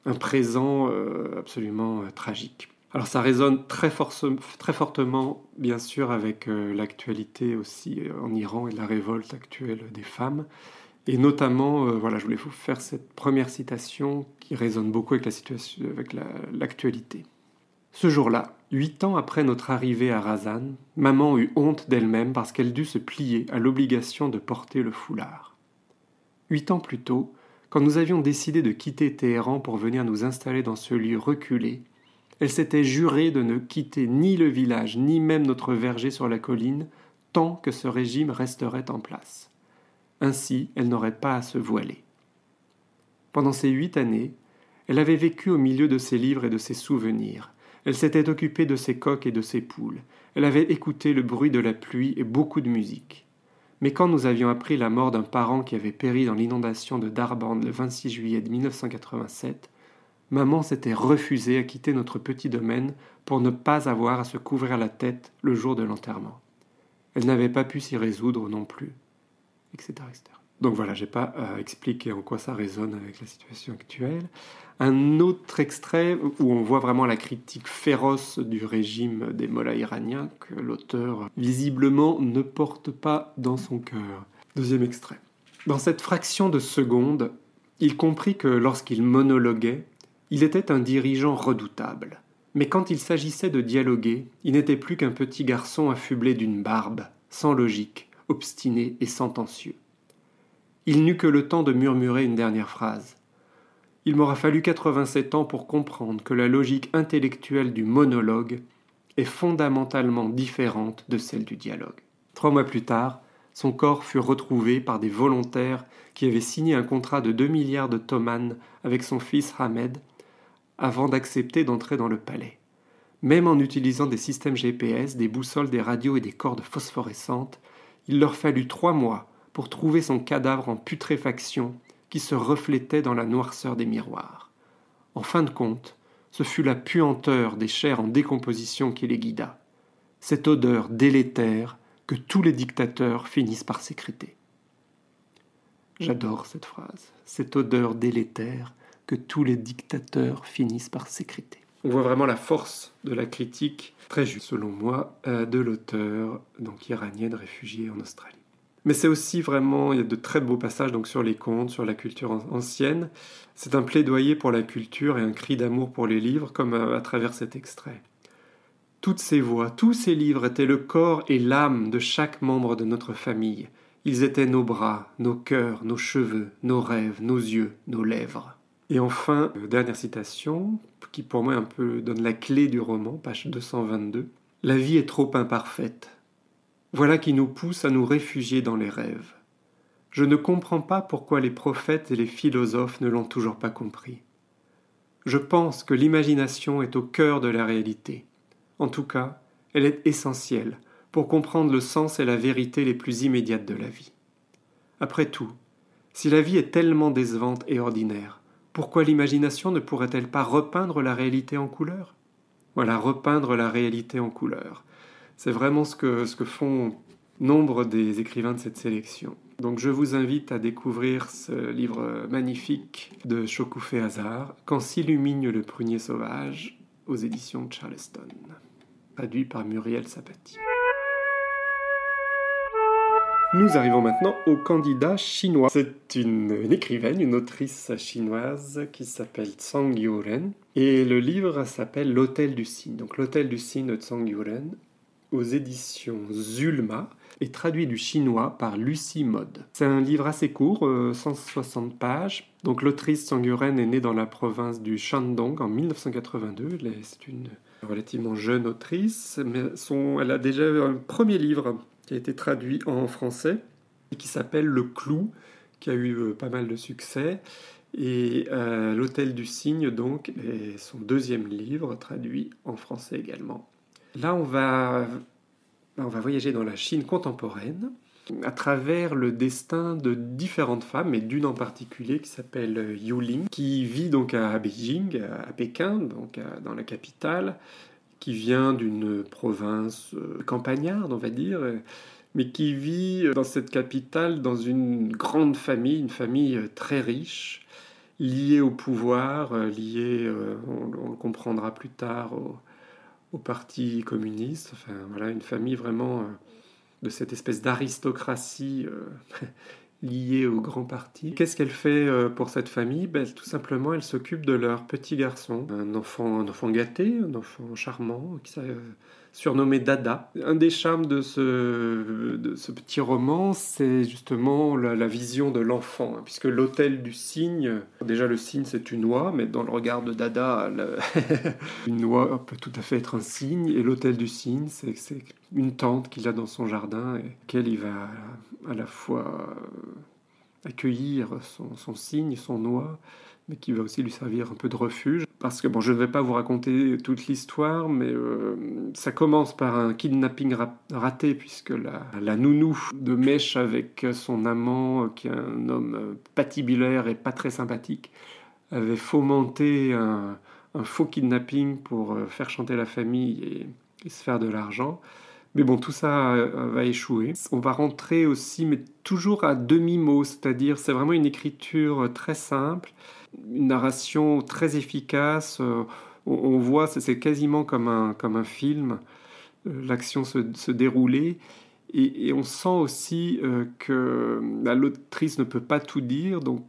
un présent absolument tragique. Alors ça résonne très fortement, bien sûr, avec l'actualité aussi en Iran et la révolte actuelle des femmes. Et notamment, je voulais vous faire cette première citation qui résonne beaucoup avec l'actualité. Ce jour-là, 8 ans après notre arrivée à Razan, maman eut honte d'elle-même parce qu'elle dut se plier à l'obligation de porter le foulard. 8 ans plus tôt, quand nous avions décidé de quitter Téhéran pour venir nous installer dans ce lieu reculé, elle s'était jurée de ne quitter ni le village, ni même notre verger sur la colline, tant que ce régime resterait en place. Ainsi, elle n'aurait pas à se voiler. Pendant ces 8 années, elle avait vécu au milieu de ses livres et de ses souvenirs. Elle s'était occupée de ses coqs et de ses poules. Elle avait écouté le bruit de la pluie et beaucoup de musique. Mais quand nous avions appris la mort d'un parent qui avait péri dans l'inondation de Darban le 26 juillet 1987, maman s'était refusée à quitter notre petit domaine pour ne pas avoir à se couvrir la tête le jour de l'enterrement. Elle n'avait pas pu s'y résoudre non plus, etc. etc. Donc voilà, je n'ai pas expliqué en quoi ça résonne avec la situation actuelle. Un autre extrait où on voit vraiment la critique féroce du régime des mollahs iraniens que l'auteur visiblement ne porte pas dans son cœur. Deuxième extrait. Dans cette fraction de seconde, il comprit que lorsqu'il monologuait, il était un dirigeant redoutable. Mais quand il s'agissait de dialoguer, il n'était plus qu'un petit garçon affublé d'une barbe, sans logique, obstiné et sentencieux. Il n'eut que le temps de murmurer une dernière phrase. Il m'aura fallu 87 ans pour comprendre que la logique intellectuelle du monologue est fondamentalement différente de celle du dialogue. 3 mois plus tard, son corps fut retrouvé par des volontaires qui avaient signé un contrat de 2 milliards de tomans avec son fils Ahmed avant d'accepter d'entrer dans le palais. Même en utilisant des systèmes GPS, des boussoles, des radios et des cordes phosphorescentes, il leur fallut 3 mois pour trouver son cadavre en putréfaction qui se reflétait dans la noirceur des miroirs. En fin de compte, ce fut la puanteur des chairs en décomposition qui les guida. Cette odeur délétère que tous les dictateurs finissent par sécréter. J'adore cette phrase. Cette odeur délétère que tous les dictateurs finissent par sécréter. On voit vraiment la force de la critique, très juste selon moi, de l'auteur iranienne réfugiée en Australie. Mais c'est aussi vraiment, il y a de très beaux passages sur les contes, sur la culture ancienne. C'est un plaidoyer pour la culture et un cri d'amour pour les livres, comme à travers cet extrait. Toutes ces voix, tous ces livres étaient le corps et l'âme de chaque membre de notre famille. Ils étaient nos bras, nos cœurs, nos cheveux, nos rêves, nos yeux, nos lèvres. Et enfin, dernière citation, qui pour moi un peu donne la clé du roman, page 222. « La vie est trop imparfaite. Voilà qui nous pousse à nous réfugier dans les rêves. Je ne comprends pas pourquoi les prophètes et les philosophes ne l'ont toujours pas compris. Je pense que l'imagination est au cœur de la réalité. En tout cas, elle est essentielle pour comprendre le sens et la vérité les plus immédiates de la vie. Après tout, si la vie est tellement décevante et ordinaire, pourquoi l'imagination ne pourrait-elle pas repeindre la réalité en couleur ? Voilà, repeindre la réalité en couleur. C'est vraiment ce que font nombre des écrivains de cette sélection. Donc je vous invite à découvrir ce livre magnifique de Shokufé Hazar, « Quand s'illumine le prunier sauvage » aux éditions Charleston, traduit par Muriel Sapati. Nous arrivons maintenant au candidat chinois. C'est une écrivaine, une autrice chinoise qui s'appelle Zhang Youren. Et le livre s'appelle L'Hôtel du Cygne. Donc L'Hôtel du Cygne de Zhang Youren, aux éditions Zulma, et traduit du chinois par Lucie Mode. C'est un livre assez court, 160 pages. Donc l'autrice Zhang Youren est née dans la province du Shandong en 1982. C'est une relativement jeune autrice, mais elle a déjà eu un premier livre qui a été traduit en français et qui s'appelle Le Clou, qui a eu pas mal de succès. Et L'Hôtel du Cygne, donc, est son deuxième livre, traduit en français également. Là, on va voyager dans la Chine contemporaine, à travers le destin de différentes femmes, et d'une en particulier qui s'appelle Yu Ling, qui vit donc à Beijing, à Pékin, donc dans la capitale, qui vient d'une province campagnarde, on va dire, mais qui vit dans cette capitale dans une grande famille, une famille très riche, liée au pouvoir, liée, on le comprendra plus tard, au Parti communiste. Enfin, voilà, une famille vraiment de cette espèce d'aristocratie liée au grand parti. Qu'est-ce qu'elle fait pour cette famille? Tout simplement, elle s'occupe de leur petit garçon, un enfant gâté, un enfant charmant, qui s'est surnommé Dada. Un des charmes de ce petit roman, c'est justement la vision de l'enfant, puisque l'Hôtel du Cygne, déjà le cygne c'est une oie, mais dans le regard de Dada, une oie peut tout à fait être un cygne, et l'Hôtel du Cygne, c'est une tente qu'il a dans son jardin, et laquelle il va à la fois accueillir son cygne, son oie, mais qui va aussi lui servir un peu de refuge. Parce que, bon, je ne vais pas vous raconter toute l'histoire, mais ça commence par un kidnapping raté, puisque la nounou de mèche avec son amant, qui est un homme patibulaire et pas très sympathique, avait fomenté un faux kidnapping pour faire chanter la famille et se faire de l'argent. Mais bon, tout ça va échouer. On va rentrer aussi, mais toujours à demi-mot, c'est-à-dire c'est vraiment une écriture très simple, une narration très efficace. On voit, c'est quasiment comme un film, l'action se dérouler. Et on sent aussi que l'autrice ne peut pas tout dire, donc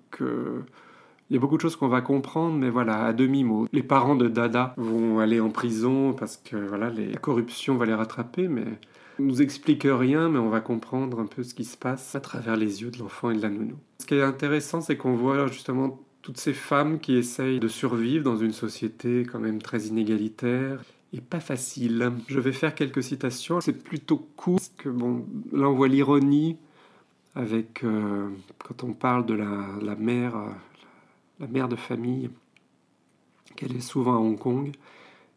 il y a beaucoup de choses qu'on va comprendre, mais voilà, à demi-mot. Les parents de Dada vont aller en prison parce que voilà, la corruption va les rattraper, mais on nous explique rien, mais on va comprendre un peu ce qui se passe à travers les yeux de l'enfant et de la nounou. Ce qui est intéressant, c'est qu'on voit justement toutes ces femmes qui essayent de survivre dans une société quand même très inégalitaire et pas facile. Je vais faire quelques citations, c'est plutôt court, parce que bon, là on voit l'ironie avec quand on parle de la mère de famille, qu'elle est souvent à Hong Kong,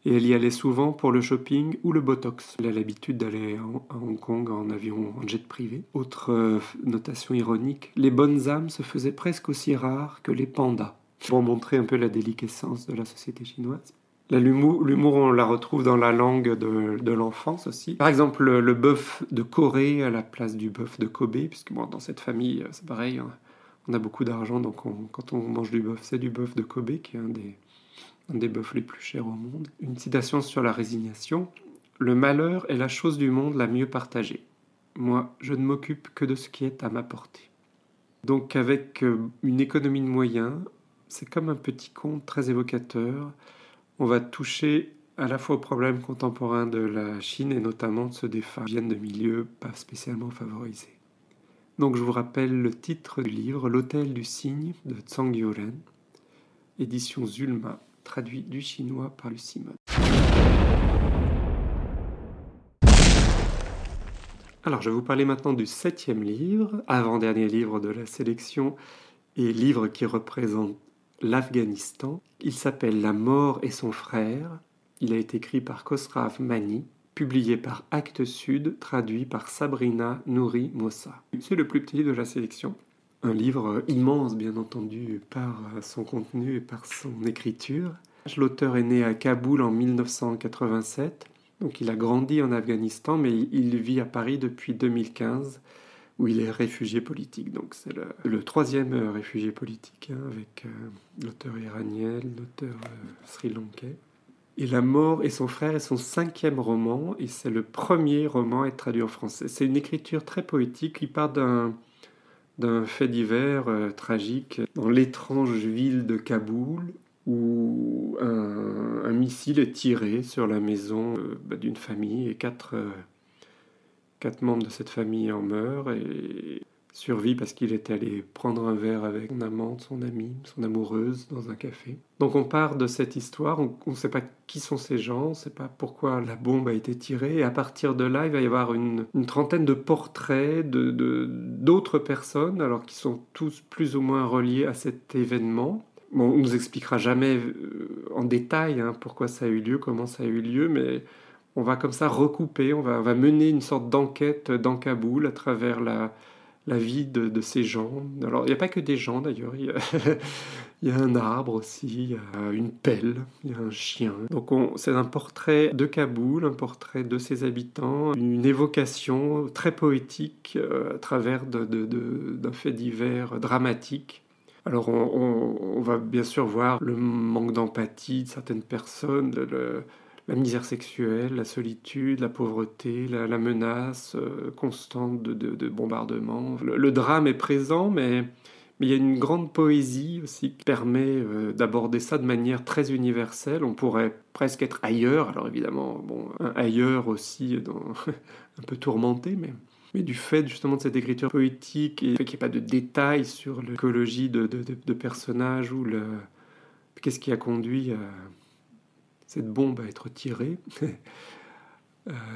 et elle y allait souvent pour le shopping ou le botox. Elle a l'habitude d'aller à Hong Kong en avion, en jet privé. Autre notation ironique, les bonnes âmes se faisaient presque aussi rares que les pandas, pour montrer un peu la déliquescence de la société chinoise. L'humour, on la retrouve dans la langue de l'enfance aussi. Par exemple, le bœuf de Corée à la place du bœuf de Kobe, puisque bon, dans cette famille, c'est pareil, hein, on a beaucoup d'argent, donc quand on mange du bœuf, c'est du bœuf de Kobe, qui est un des bœufs les plus chers au monde. Une citation sur la résignation. « Le malheur est la chose du monde la mieux partagée. Moi, je ne m'occupe que de ce qui est à ma portée. » Donc avec une économie de moyens, c'est comme un petit conte très évocateur. On va toucher à la fois aux problèmes contemporains de la Chine et notamment de ceux des femmes qui viennent de milieux pas spécialement favorisés. Donc je vous rappelle le titre du livre, L'Hôtel du Cygne de Zhang Youren, édition Zulma, traduit du chinois par Lucie Mode. Alors je vais vous parler maintenant du 7e livre, avant-dernier livre de la sélection et livre qui représente l'Afghanistan. Il s'appelle La mort et son frère. Il a été écrit par Khosrav Mani, publié par Actes Sud, traduit par Sabrina Nouri Mossa. C'est le plus petit livre de la sélection. Un livre immense, bien entendu, par son contenu et par son écriture. L'auteur est né à Kaboul en 1987, donc il a grandi en Afghanistan, mais il vit à Paris depuis 2015, où il est réfugié politique. Donc c'est le 3e réfugié politique, hein, avec l'auteur iranien, l'auteur sri-lankais. Et La mort et son frère est son 5e roman, et c'est le premier roman à être traduit en français. C'est une écriture très poétique, il part d'un fait divers tragique dans l'étrange ville de Kaboul, où un missile est tiré sur la maison d'une famille, et quatre membres de cette famille en meurent, et survie parce qu'il était allé prendre un verre avec son amante, son amie, son amoureuse dans un café. Donc on part de cette histoire, on ne sait pas qui sont ces gens, on ne sait pas pourquoi la bombe a été tirée, et à partir de là, il va y avoir une trentaine de portraits d'autres personnes, alors qui sont tous plus ou moins reliés à cet événement. Bon, on ne nous expliquera jamais en détail pourquoi ça a eu lieu, comment ça a eu lieu, mais on va comme ça recouper, on va mener une sorte d'enquête dans Kaboul à travers la vie de ces gens. Alors, il n'y a pas que des gens d'ailleurs, il y a un arbre aussi, il y a une pelle, il y a un chien. Donc c'est un portrait de Kaboul, un portrait de ses habitants, une évocation très poétique à travers d'un fait divers dramatique. Alors on va bien sûr voir le manque d'empathie de certaines personnes, la misère sexuelle, la solitude, la pauvreté, la menace constante de bombardements. Le drame est présent, mais il y a une grande poésie aussi qui permet d'aborder ça de manière très universelle. On pourrait presque être ailleurs, alors évidemment, un ailleurs aussi un peu tourmenté, mais du fait justement de cette écriture poétique et qu'il n'y ait pas de détails sur l'écologie de personnages ou qu'est-ce qui a conduit cette bombe à être tirée,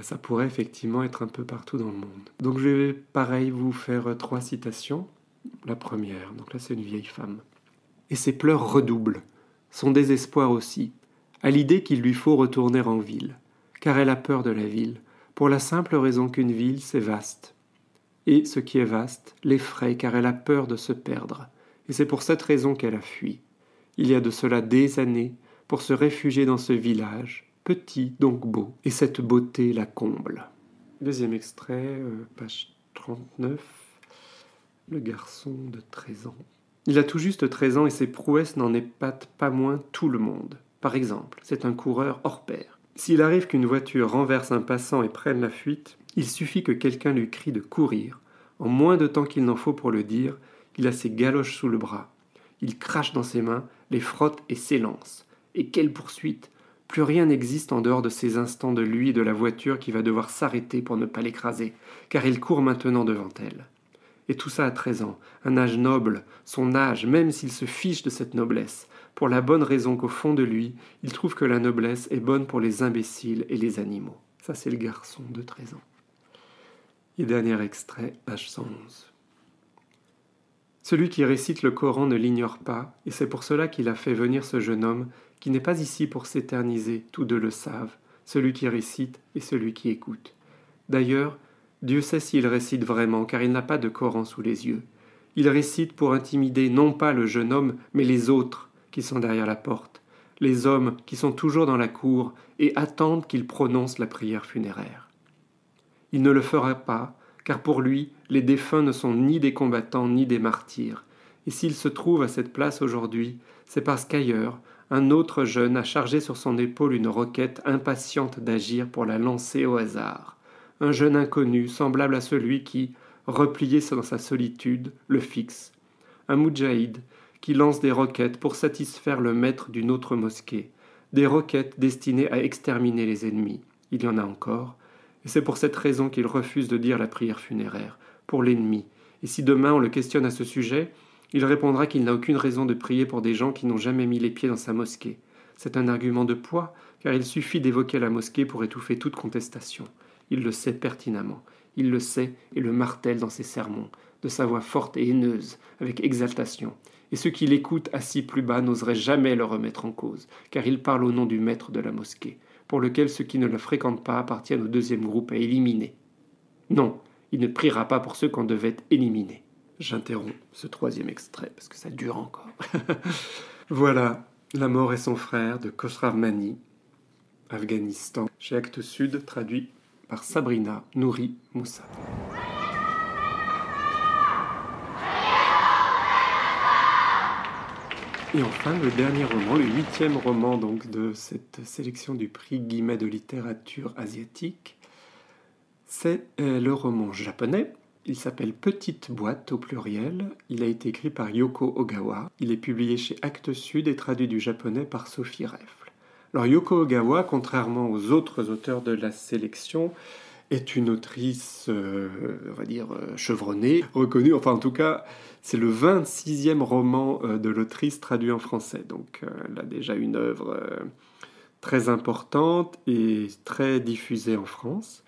ça pourrait effectivement être un peu partout dans le monde. Donc je vais pareil vous faire 3 citations. La première, donc là c'est une vieille femme. Et ses pleurs redoublent, son désespoir aussi, à l'idée qu'il lui faut retourner en ville, car elle a peur de la ville, pour la simple raison qu'une ville c'est vaste. Et ce qui est vaste l'effraie car elle a peur de se perdre, et c'est pour cette raison qu'elle a fui. Il y a de cela des années, pour se réfugier dans ce village, petit donc beau, et cette beauté la comble. Deuxième extrait, page 39, le garçon de 13 ans. Il a tout juste 13 ans et ses prouesses n'en épatent pas moins tout le monde. Par exemple, c'est un coureur hors pair. S'il arrive qu'une voiture renverse un passant et prenne la fuite, il suffit que quelqu'un lui crie de courir. En moins de temps qu'il n'en faut pour le dire, il a ses galoches sous le bras. Il crache dans ses mains, les frotte et s'élance. Et quelle poursuite! Plus rien n'existe en dehors de ces instants de lui et de la voiture qui va devoir s'arrêter pour ne pas l'écraser, car il court maintenant devant elle. Et tout ça à 13 ans, un âge noble, son âge, même s'il se fiche de cette noblesse, pour la bonne raison qu'au fond de lui, il trouve que la noblesse est bonne pour les imbéciles et les animaux. Ça, c'est le garçon de 13 ans. Et dernier extrait, page 111. Celui qui récite le Coran ne l'ignore pas, et c'est pour cela qu'il a fait venir ce jeune homme, qui n'est pas ici pour s'éterniser, tous deux le savent, celui qui récite et celui qui écoute. D'ailleurs, Dieu sait s'il récite vraiment, car il n'a pas de Coran sous les yeux. Il récite pour intimider non pas le jeune homme, mais les autres qui sont derrière la porte, les hommes qui sont toujours dans la cour et attendent qu'il prononce la prière funéraire. Il ne le fera pas, car pour lui, les défunts ne sont ni des combattants ni des martyrs, et s'il se trouve à cette place aujourd'hui, c'est parce qu'ailleurs, un autre jeune a chargé sur son épaule une roquette impatiente d'agir pour la lancer au hasard. Un jeune inconnu, semblable à celui qui, replié dans sa solitude, le fixe. Un moudjahid qui lance des roquettes pour satisfaire le maître d'une autre mosquée. Des roquettes destinées à exterminer les ennemis. Il y en a encore. Et c'est pour cette raison qu'il refuse de dire la prière funéraire, pour l'ennemi. Et si demain on le questionne à ce sujet, il répondra qu'il n'a aucune raison de prier pour des gens qui n'ont jamais mis les pieds dans sa mosquée. C'est un argument de poids, car il suffit d'évoquer la mosquée pour étouffer toute contestation. Il le sait pertinemment. Il le sait et le martèle dans ses sermons, de sa voix forte et haineuse, avec exaltation. Et ceux qui l'écoutent assis plus bas n'oseraient jamais le remettre en cause, car il parle au nom du maître de la mosquée, pour lequel ceux qui ne le fréquentent pas appartiennent au deuxième groupe à éliminer. Non, il ne priera pas pour ceux qu'on devait éliminer. J'interromps ce troisième extrait, parce que ça dure encore. Voilà, La mort et son frère de Khosrav Mani, Afghanistan, chez Actes Sud, traduit par Sabrina Nouri Moussa. Et enfin, le dernier roman, le 8e roman donc, de cette sélection du prix Guimet de littérature asiatique, c'est le roman japonais. Il s'appelle Petite boîte au pluriel. Il a été écrit par Yoko Ogawa. Il est publié chez Actes Sud et traduit du japonais par Sophie Reffle. Alors Yoko Ogawa, contrairement aux autres auteurs de la sélection, est une autrice, on va dire, chevronnée, reconnue. Enfin, en tout cas, c'est le 26e roman de l'autrice traduit en français. Donc, elle a déjà une œuvre très importante et très diffusée en France.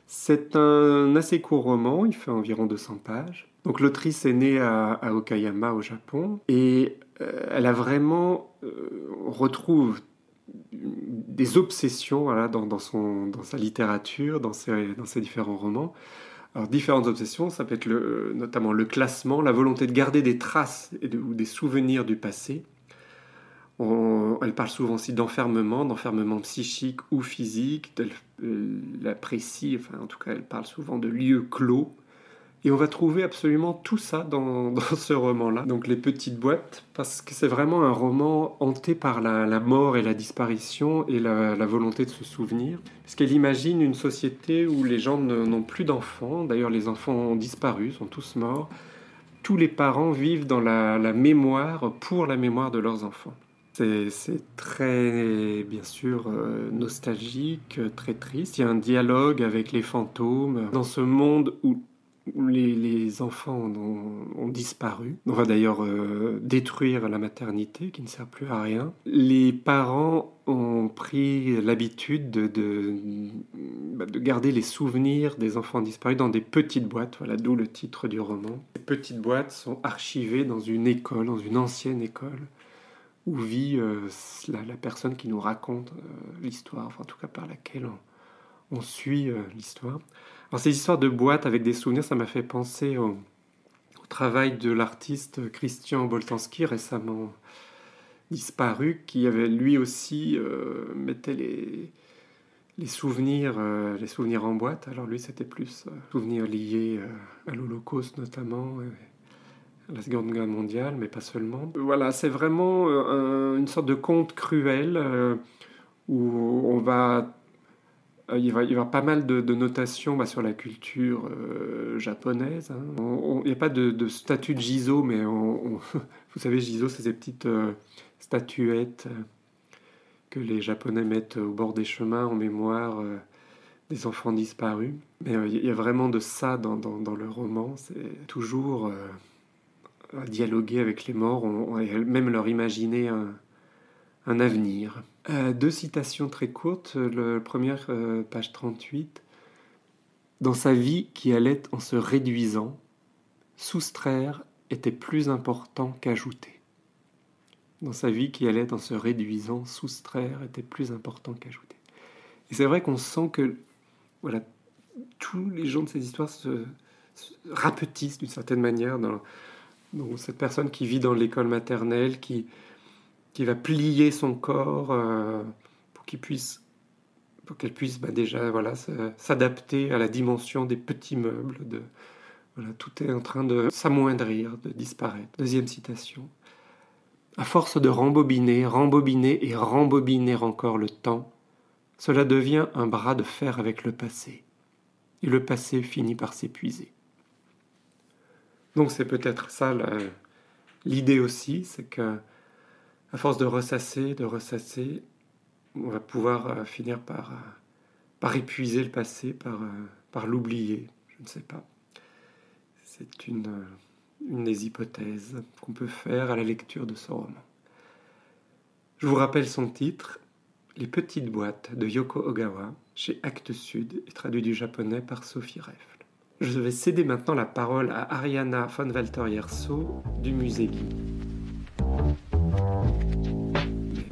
C'est un assez court roman, il fait environ 200 pages. Donc l'autrice est née à Okayama au Japon et elle a vraiment, on retrouve des obsessions voilà, dans sa littérature, dans ses différents romans. Alors différentes obsessions, ça peut être notamment le classement, la volonté de garder des traces ou des souvenirs du passé. Elle parle souvent aussi d'enfermement psychique ou physique. Elle apprécie, enfin en tout cas elle parle souvent de lieux clos. Et on va trouver absolument tout ça dans ce roman-là. Donc les petites boîtes, parce que c'est vraiment un roman hanté par la mort et la disparition et la volonté de se souvenir. Parce qu'elle imagine une société où les gens n'ont plus d'enfants. D'ailleurs les enfants ont disparu, sont tous morts. Tous les parents vivent dans la mémoire, pour la mémoire de leurs enfants. C'est très, bien sûr, nostalgique, très triste. Il y a un dialogue avec les fantômes. Dans ce monde où les enfants ont disparu, on va d'ailleurs détruire la maternité qui ne sert plus à rien. Les parents ont pris l'habitude de garder les souvenirs des enfants disparus dans des petites boîtes, voilà, d'où le titre du roman. Ces petites boîtes sont archivées dans une école, dans une ancienne école, où vit la personne qui nous raconte l'histoire, enfin, en tout cas par laquelle on suit l'histoire. Alors ces histoires de boîtes avec des souvenirs, ça m'a fait penser au travail de l'artiste Christian Boltanski, récemment disparu, qui avait lui aussi mettait les souvenirs en boîte. Alors lui, c'était plus souvenirs liés à l'Holocauste notamment, la Seconde Guerre mondiale, mais pas seulement. Voilà, c'est vraiment une sorte de conte cruel où on va... il va y avoir pas mal de notations sur la culture japonaise. Hein. Il n'y a pas de statue de Jizo, mais vous savez, Jizo, c'est ces petites statuettes que les Japonais mettent au bord des chemins en mémoire des enfants disparus. Mais il y a vraiment de ça dans le roman. C'est toujours... à dialoguer avec les morts, même leur imaginer un avenir. Deux citations très courtes. La première, page 38. Dans sa vie qui allait en se réduisant, soustraire était plus important qu'ajouter. Dans sa vie qui allait en se réduisant, soustraire était plus important qu'ajouter. Et c'est vrai qu'on sent que voilà, tous les gens de ces histoires se rapetissent d'une certaine manière donc cette personne qui vit dans l'école maternelle, qui va plier son corps pour qu'elle puisse déjà voilà, s'adapter à la dimension des petits meubles. Voilà, tout est en train de s'amoindrir, de disparaître. Deuxième citation. À force de rembobiner et rembobiner encore le temps, cela devient un bras de fer avec le passé. Et le passé finit par s'épuiser. Donc c'est peut-être ça l'idée aussi, c'est que à force de ressasser, on va pouvoir finir par épuiser le passé, par l'oublier, je ne sais pas. C'est une des hypothèses qu'on peut faire à la lecture de ce roman. Je vous rappelle son titre, Les petites boîtes de Yoko Ogawa, chez Actes Sud, et traduit du japonais par Sophie Reffle. Je vais céder maintenant la parole à Ariana von Walter-Yerso du Musée Guy.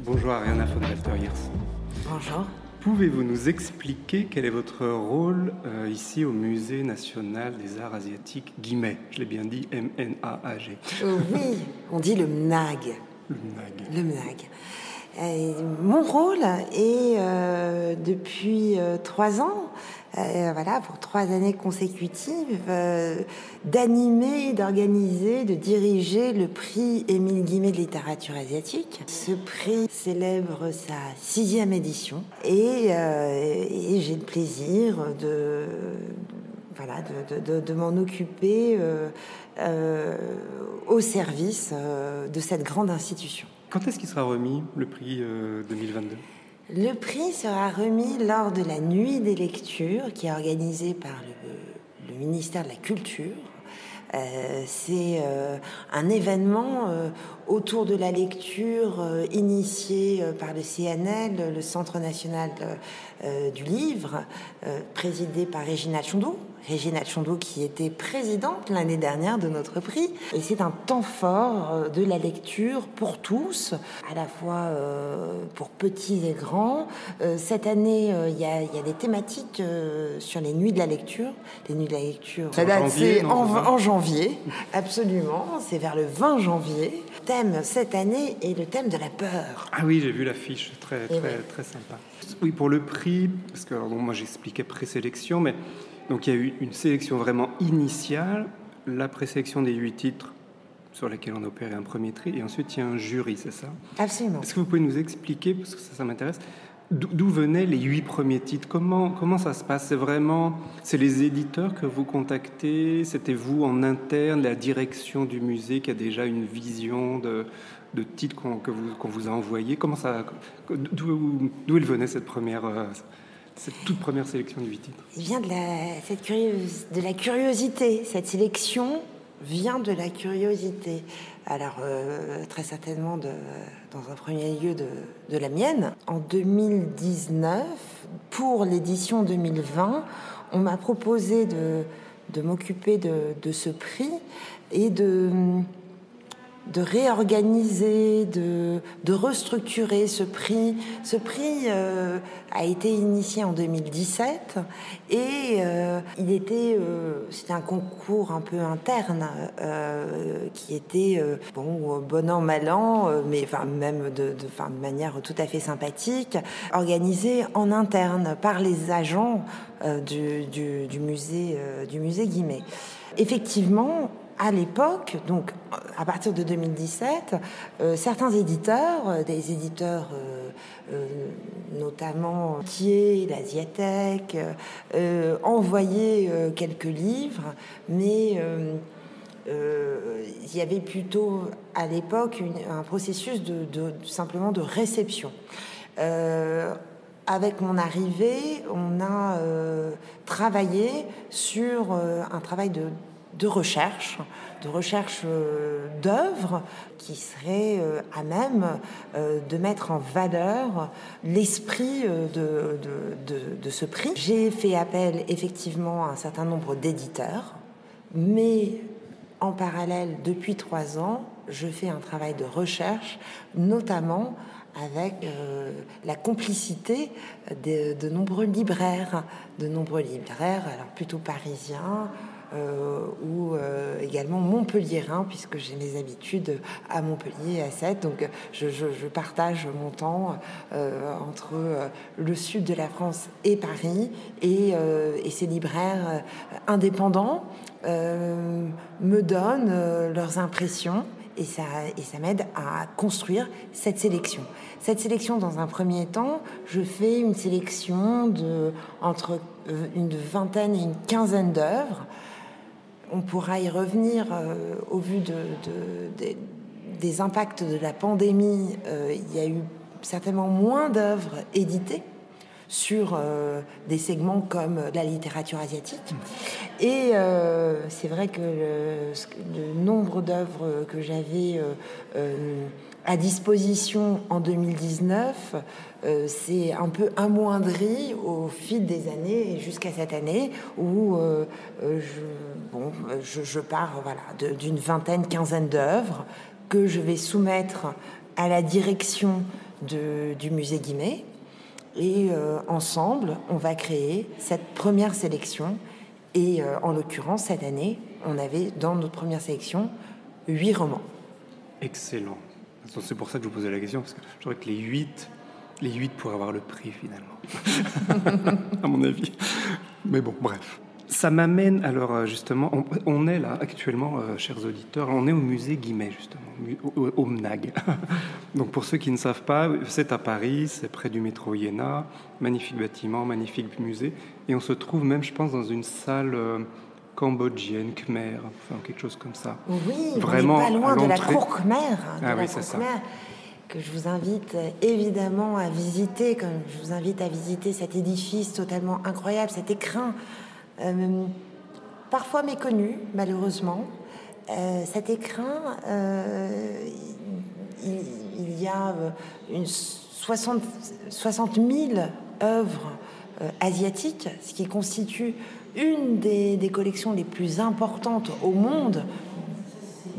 Bonjour Ariana von Walter-Yerso. Bonjour. Pouvez-vous nous expliquer quel est votre rôle ici au Musée national des arts asiatiques Guimet? Je l'ai bien dit, M-N-A-A-G. Oui, on dit le MNAG. Le MNAG. Mon rôle est depuis 3 ans, pour 3 années consécutives, d'animer, d'organiser, de diriger le prix Émile Guimet de littérature asiatique. Ce prix célèbre sa 6e édition et j'ai le plaisir de m'en occuper au service de cette grande institution. Quand est-ce qu'il sera remis, le prix 2022 ? Le prix sera remis lors de la nuit des lectures qui est organisée par le ministère de la Culture. C'est un événement autour de la lecture initié par le CNL, le Centre national du livre, présidé par Régina Tchondou. Régina Tchondou qui était présidente l'année dernière de notre prix. Et c'est un temps fort de la lecture pour tous, à la fois pour petits et grands. Cette année, il y a des thématiques sur les nuits de la lecture. Les nuits de la lecture, c'est en janvier, absolument. C'est vers le 20 janvier. Le thème cette année est le thème de la peur. Ah oui, j'ai vu l'affiche, très sympa. Oui, pour le prix, parce que moi j'expliquais présélection, mais donc il y a eu une sélection vraiment initiale, la présélection des 8 titres sur lesquels on a opéré un premier tri, et ensuite il y a un jury, c'est ça? Absolument. Est-ce que vous pouvez nous expliquer, parce que ça m'intéresse, d'où venaient les 8 premiers titres? Comment ça se passe? C'est les éditeurs que vous contactez? C'était vous en interne, la direction du musée qui a déjà une vision de titres qu'on vous a envoyés? D'où elle venait cette toute première sélection de 8 titres? Il vient de la curiosité. Cette sélection vient de la curiosité. Alors, très certainement, dans un premier lieu, de la mienne. En 2019, pour l'édition 2020, on m'a proposé de m'occuper de ce prix et de réorganiser, de restructurer ce prix. Ce prix a été initié en 2017 et c'était un concours un peu interne qui était bon an mal an, mais même de manière tout à fait sympathique, organisé en interne par les agents du musée Guimet. Effectivement, à l'époque, donc à partir de 2017, certains éditeurs, des éditeurs notamment Thiers, l'Asiatech, envoyaient quelques livres, mais il y avait plutôt à l'époque un processus simplement de réception. Avec mon arrivée, on a travaillé sur un travail de recherche d'œuvres qui serait à même de mettre en valeur l'esprit de ce prix. J'ai fait appel effectivement à un certain nombre d'éditeurs, mais en parallèle, depuis 3 ans, je fais un travail de recherche, notamment avec la complicité de nombreux libraires, alors plutôt parisiens, ou également montpelliérain, puisque j'ai mes habitudes à Montpellier et à Sète. Donc je partage mon temps entre le sud de la France et Paris, et ces libraires indépendants me donnent leurs impressions, et ça m'aide à construire cette sélection. Cette sélection, dans un premier temps, je fais une sélection entre une vingtaine et une quinzaine d'œuvres. On pourra y revenir au vu des impacts de la pandémie. Il y a eu certainement moins d'œuvres éditées sur des segments comme la littérature asiatique. Et c'est vrai que le nombre d'œuvres que j'avais à disposition en 2019 c'est un peu amoindri au fil des années jusqu'à cette année où je pars d'une vingtaine, quinzaine d'œuvres que je vais soumettre à la direction du musée Guimet, et ensemble on va créer cette première sélection. Et en l'occurrence, cette année, on avait dans notre première sélection 8 romans. Excellent. C'est pour ça que je vous posais la question, parce que je dirais que les 8 pourraient avoir le prix, finalement, à mon avis. Mais bon, bref. Ça m'amène, alors justement, on est là actuellement, chers auditeurs, on est au musée Guimet, justement, au MNAG. Donc pour ceux qui ne savent pas, c'est à Paris, c'est près du métro Iéna, magnifique bâtiment, magnifique musée, et on se trouve même, je pense, dans une salle cambodgienne, khmer, enfin quelque chose comme ça. Oui, vraiment on n'est pas loin de la cour khmer. Oui, c'est ça. que je vous invite évidemment à visiter, comme je vous invite à visiter cet édifice totalement incroyable, cet écrin, parfois méconnu, malheureusement. Cet écrin, il y a 60 000 œuvres asiatiques, ce qui constitue une des collections les plus importantes au monde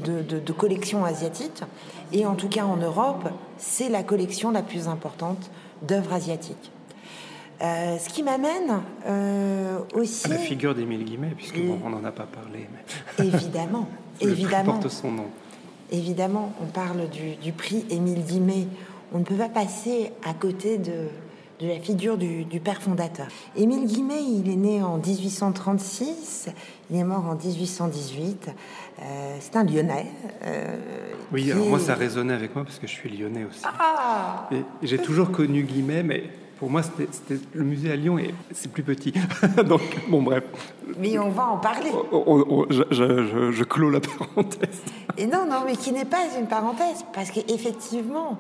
de collections asiatiques. Et en tout cas en Europe, c'est la collection la plus importante d'œuvres asiatiques. Ce qui m'amène aussi... À la figure d'Émile Guimet, puisque on n'en a pas parlé. Mais... Évidemment, Le évidemment. prix porte son nom. Évidemment, on parle du prix Émile Guimet. On ne peut pas passer à côté de la figure du père fondateur. Émile Guimet, il est né en 1836, il est mort en 1818. C'est un Lyonnais. Oui, alors moi, ça résonnait avec moi parce que je suis lyonnais aussi. Ah, et j'ai toujours connu Guimet, mais pour moi, c'était le musée à Lyon et c'est plus petit. Donc, bon, bref. Mais on va en parler. Je clôt la parenthèse. Et non, mais qui n'est pas une parenthèse, parce qu'effectivement,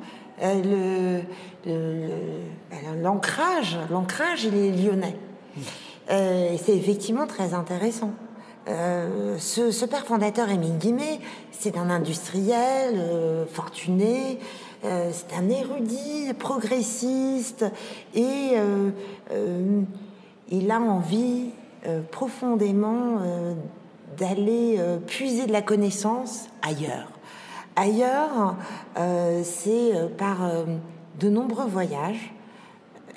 l'ancrage, il est lyonnais. Et c'est effectivement très intéressant. Ce père fondateur, Émile Guimet, c'est un industriel fortuné, c'est un érudit progressiste, et il a envie profondément d'aller puiser de la connaissance ailleurs. Ailleurs, c'est par de nombreux voyages,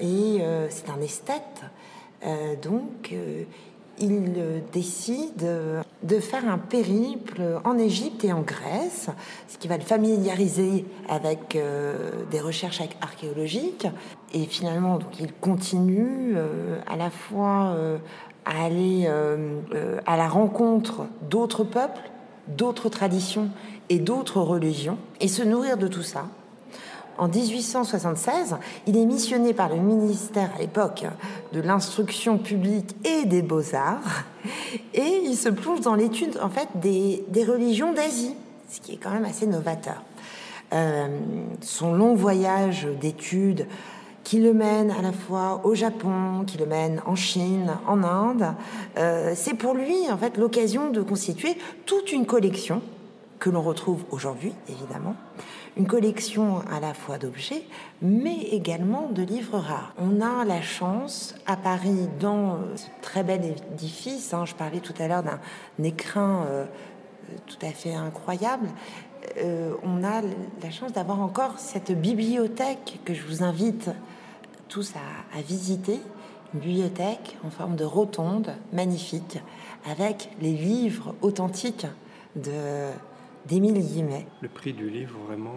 et c'est un esthète, donc il décide de faire un périple en Égypte et en Grèce, ce qui va le familiariser avec des recherches archéologiques. Et finalement, donc, il continue à la fois à aller à la rencontre d'autres peuples, d'autres traditions et d'autres religions, et se nourrir de tout ça. En 1876, il est missionné par le ministère à l'époque de l'instruction publique et des beaux-arts, et il se plonge dans l'étude en fait des religions d'Asie, ce qui est quand même assez novateur. Son long voyage d'études qui le mène à la fois au Japon, qui le mène en Chine, en Inde, c'est pour lui en fait l'occasion de constituer toute une collection que l'on retrouve aujourd'hui, évidemment, une collection à la fois d'objets, mais également de livres rares. On a la chance, à Paris, dans ce très bel édifice, je parlais tout à l'heure d'un écrin tout à fait incroyable, on a la chance d'avoir encore cette bibliothèque que je vous invite tous à visiter, une bibliothèque en forme de rotonde, magnifique, avec les livres authentiques d'Émile Guimet. Le prix du livre, vraiment...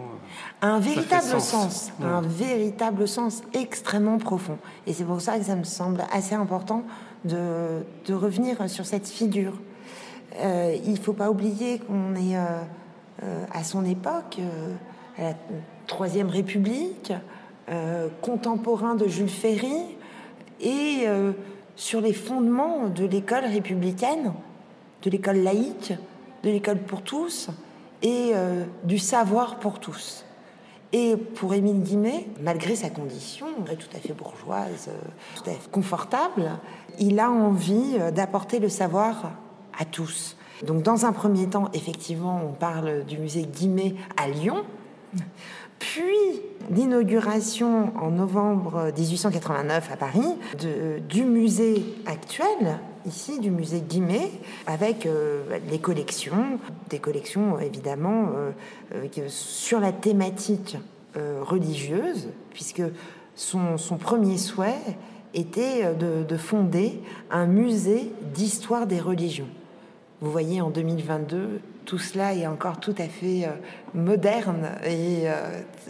un véritable sens, Ouais. Un véritable sens extrêmement profond. Et c'est pour ça que ça me semble assez important de revenir sur cette figure. Il ne faut pas oublier qu'on est à son époque, à la Troisième République, contemporain de Jules Ferry, et sur les fondements de l'école républicaine, de l'école laïque, de l'école pour tous, et du savoir pour tous. Et pour Émile Guimet, malgré sa condition tout à fait bourgeoise, tout à fait confortable, il a envie d'apporter le savoir à tous. Donc dans un premier temps, effectivement, on parle du musée Guimet à Lyon, puis l'inauguration en novembre 1889 à Paris du musée actuel, ici du musée Guimet, avec des collections évidemment sur la thématique religieuse, puisque son premier souhait était de fonder un musée d'histoire des religions. Vous voyez, en 2022, tout cela est encore tout à fait moderne, et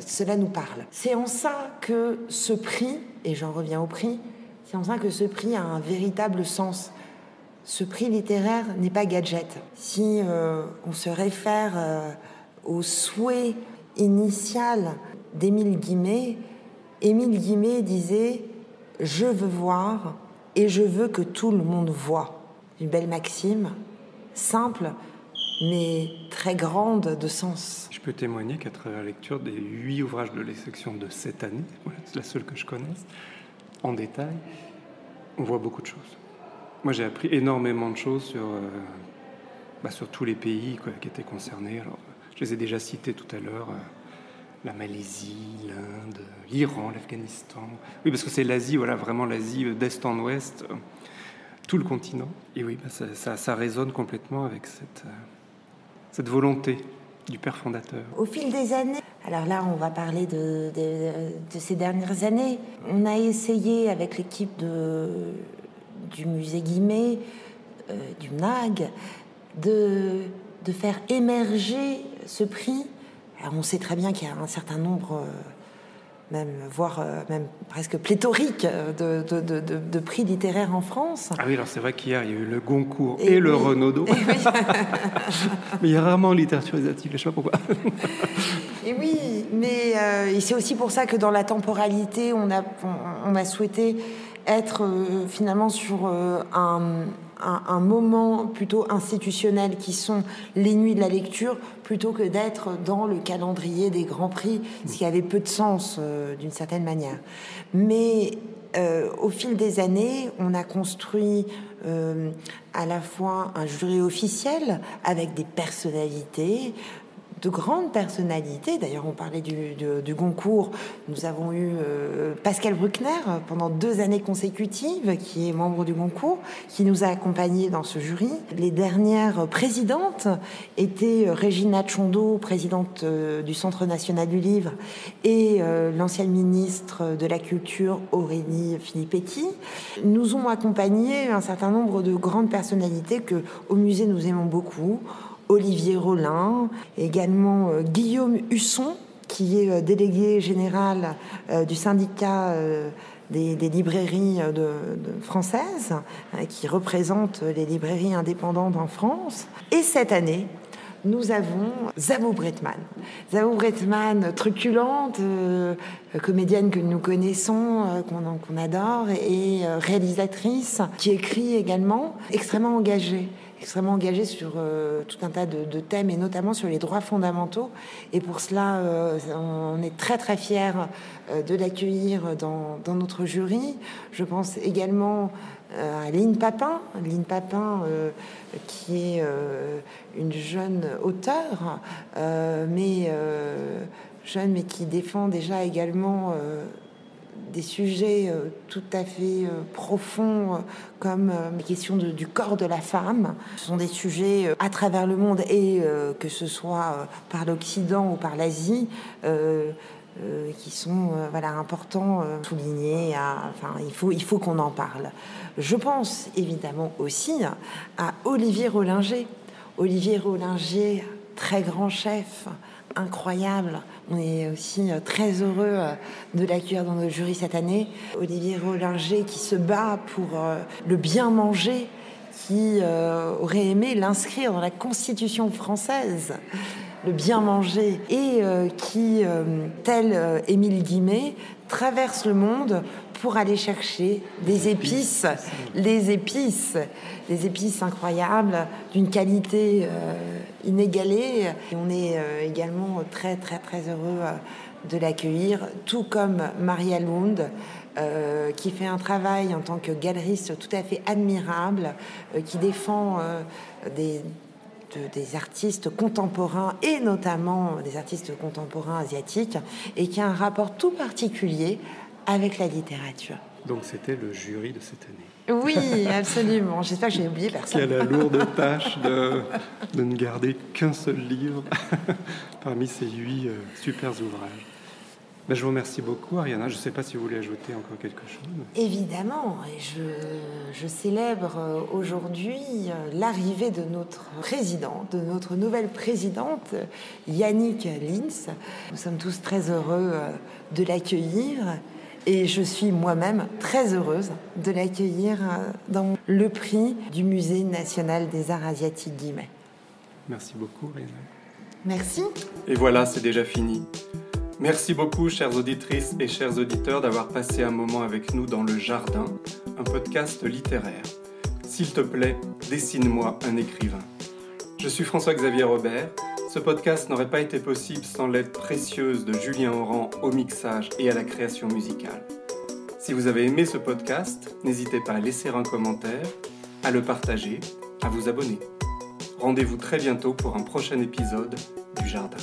cela nous parle. C'est en ça que ce prix, et j'en reviens au prix, c'est en ça que ce prix a un véritable sens. Ce prix littéraire n'est pas gadget. Si on se réfère au souhait initial d'Émile Guimet, Émile Guimet disait « Je veux voir et je veux que tout le monde voie ». Une belle maxime, simple, mais très grande de sens. Je peux témoigner qu'à travers la lecture des 8 ouvrages de la section de cette année, voilà, c'est la seule que je connaisse, en détail, on voit beaucoup de choses. Moi, j'ai appris énormément de choses sur tous les pays qui étaient concernés. Alors, je les ai déjà cités tout à l'heure. La Malaisie, l'Inde, l'Iran, l'Afghanistan. Oui, parce que c'est l'Asie, voilà, vraiment l'Asie d'est en ouest, tout le continent. Et oui, ça résonne complètement avec cette volonté du père fondateur. Au fil des années, alors là, on va parler de ces dernières années, on a essayé avec l'équipe du musée Guimet, du MNAG, de faire émerger ce prix. Alors on sait très bien qu'il y a un certain nombre, voire presque pléthorique, de prix littéraires en France. Ah oui, alors c'est vrai qu'hier, il y a eu le Goncourt et le Renaudot. Oui. Mais il y a rarement en littérature asiatique, je ne sais pas pourquoi. Et oui, mais c'est aussi pour ça que dans la temporalité, on a souhaité être finalement sur un moment plutôt institutionnel qui sont les nuits de la lecture plutôt que d'être dans le calendrier des grands prix, ce qui avait peu de sens d'une certaine manière. Mais au fil des années, on a construit à la fois un jury officiel avec des personnalités, de grandes personnalités. D'ailleurs, on parlait du Goncourt. Nous avons eu Pascal Bruckner pendant 2 années consécutives, qui est membre du Goncourt, qui nous a accompagnés dans ce jury. Les dernières présidentes étaient Régina Tchondo, présidente du Centre national du livre, et l'ancienne ministre de la Culture, Aurélie Filippetti. Nous ont accompagnés un certain nombre de grandes personnalités que, au musée, nous aimons beaucoup. Olivier Rollin, également Guillaume Husson, qui est délégué général du syndicat des librairies françaises, qui représente les librairies indépendantes en France. Et cette année, nous avons Zabou Bretman. Zabou Bretman, truculente, comédienne que nous connaissons, qu'on adore, et réalisatrice, qui écrit également, extrêmement engagée sur tout un tas de thèmes, et notamment sur les droits fondamentaux. Et pour cela, on est très très fiers de l'accueillir dans notre jury. Je pense également à Line Papin, qui est une jeune auteure, mais qui défend déjà également des sujets tout à fait profonds, comme les questions du corps de la femme. Ce sont des sujets à travers le monde, et que ce soit par l'Occident ou par l'Asie, qui sont importants, soulignés. Il faut qu'on en parle. Je pense évidemment aussi à Olivier Rollinger. Olivier Rollinger, très grand chef, incroyable. On est aussi très heureux de l'accueillir dans notre jury cette année. Olivier Rollinger, qui se bat pour le bien manger, qui aurait aimé l'inscrire dans la Constitution française, le bien manger, et qui, tel Émile Guimet, traverse le monde pour aller chercher des épices incroyables, d'une qualité inégalée. Et on est également très très très heureux de l'accueillir, tout comme Maria Lund, qui fait un travail en tant que galeriste tout à fait admirable, qui défend des artistes contemporains, et notamment des artistes contemporains asiatiques, et qui a un rapport tout particulier avec la littérature. Donc c'était le jury de cette année. Oui, absolument. J'espère que j'ai oublié personne. Qui a la lourde tâche de ne garder qu'un seul livre parmi ces 8 super ouvrages. Ben, je vous remercie beaucoup, Ariana. Je ne sais pas si vous voulez ajouter encore quelque chose. Évidemment, et je célèbre aujourd'hui l'arrivée de notre président, de notre nouvelle présidente, Yannick Lins. Nous sommes tous très heureux de l'accueillir, et je suis moi-même très heureuse de l'accueillir dans le prix du Musée national des arts asiatiques Guimet. Merci beaucoup, Ariana. Merci. Et voilà, c'est déjà fini. Merci beaucoup, chères auditrices et chers auditeurs, d'avoir passé un moment avec nous dans Le Jardin, un podcast littéraire. S'il te plaît, dessine-moi un écrivain. Je suis François-Xavier Robert. Ce podcast n'aurait pas été possible sans l'aide précieuse de Julien Oran au mixage et à la création musicale. Si vous avez aimé ce podcast, n'hésitez pas à laisser un commentaire, à le partager, à vous abonner. Rendez-vous très bientôt pour un prochain épisode du Jardin.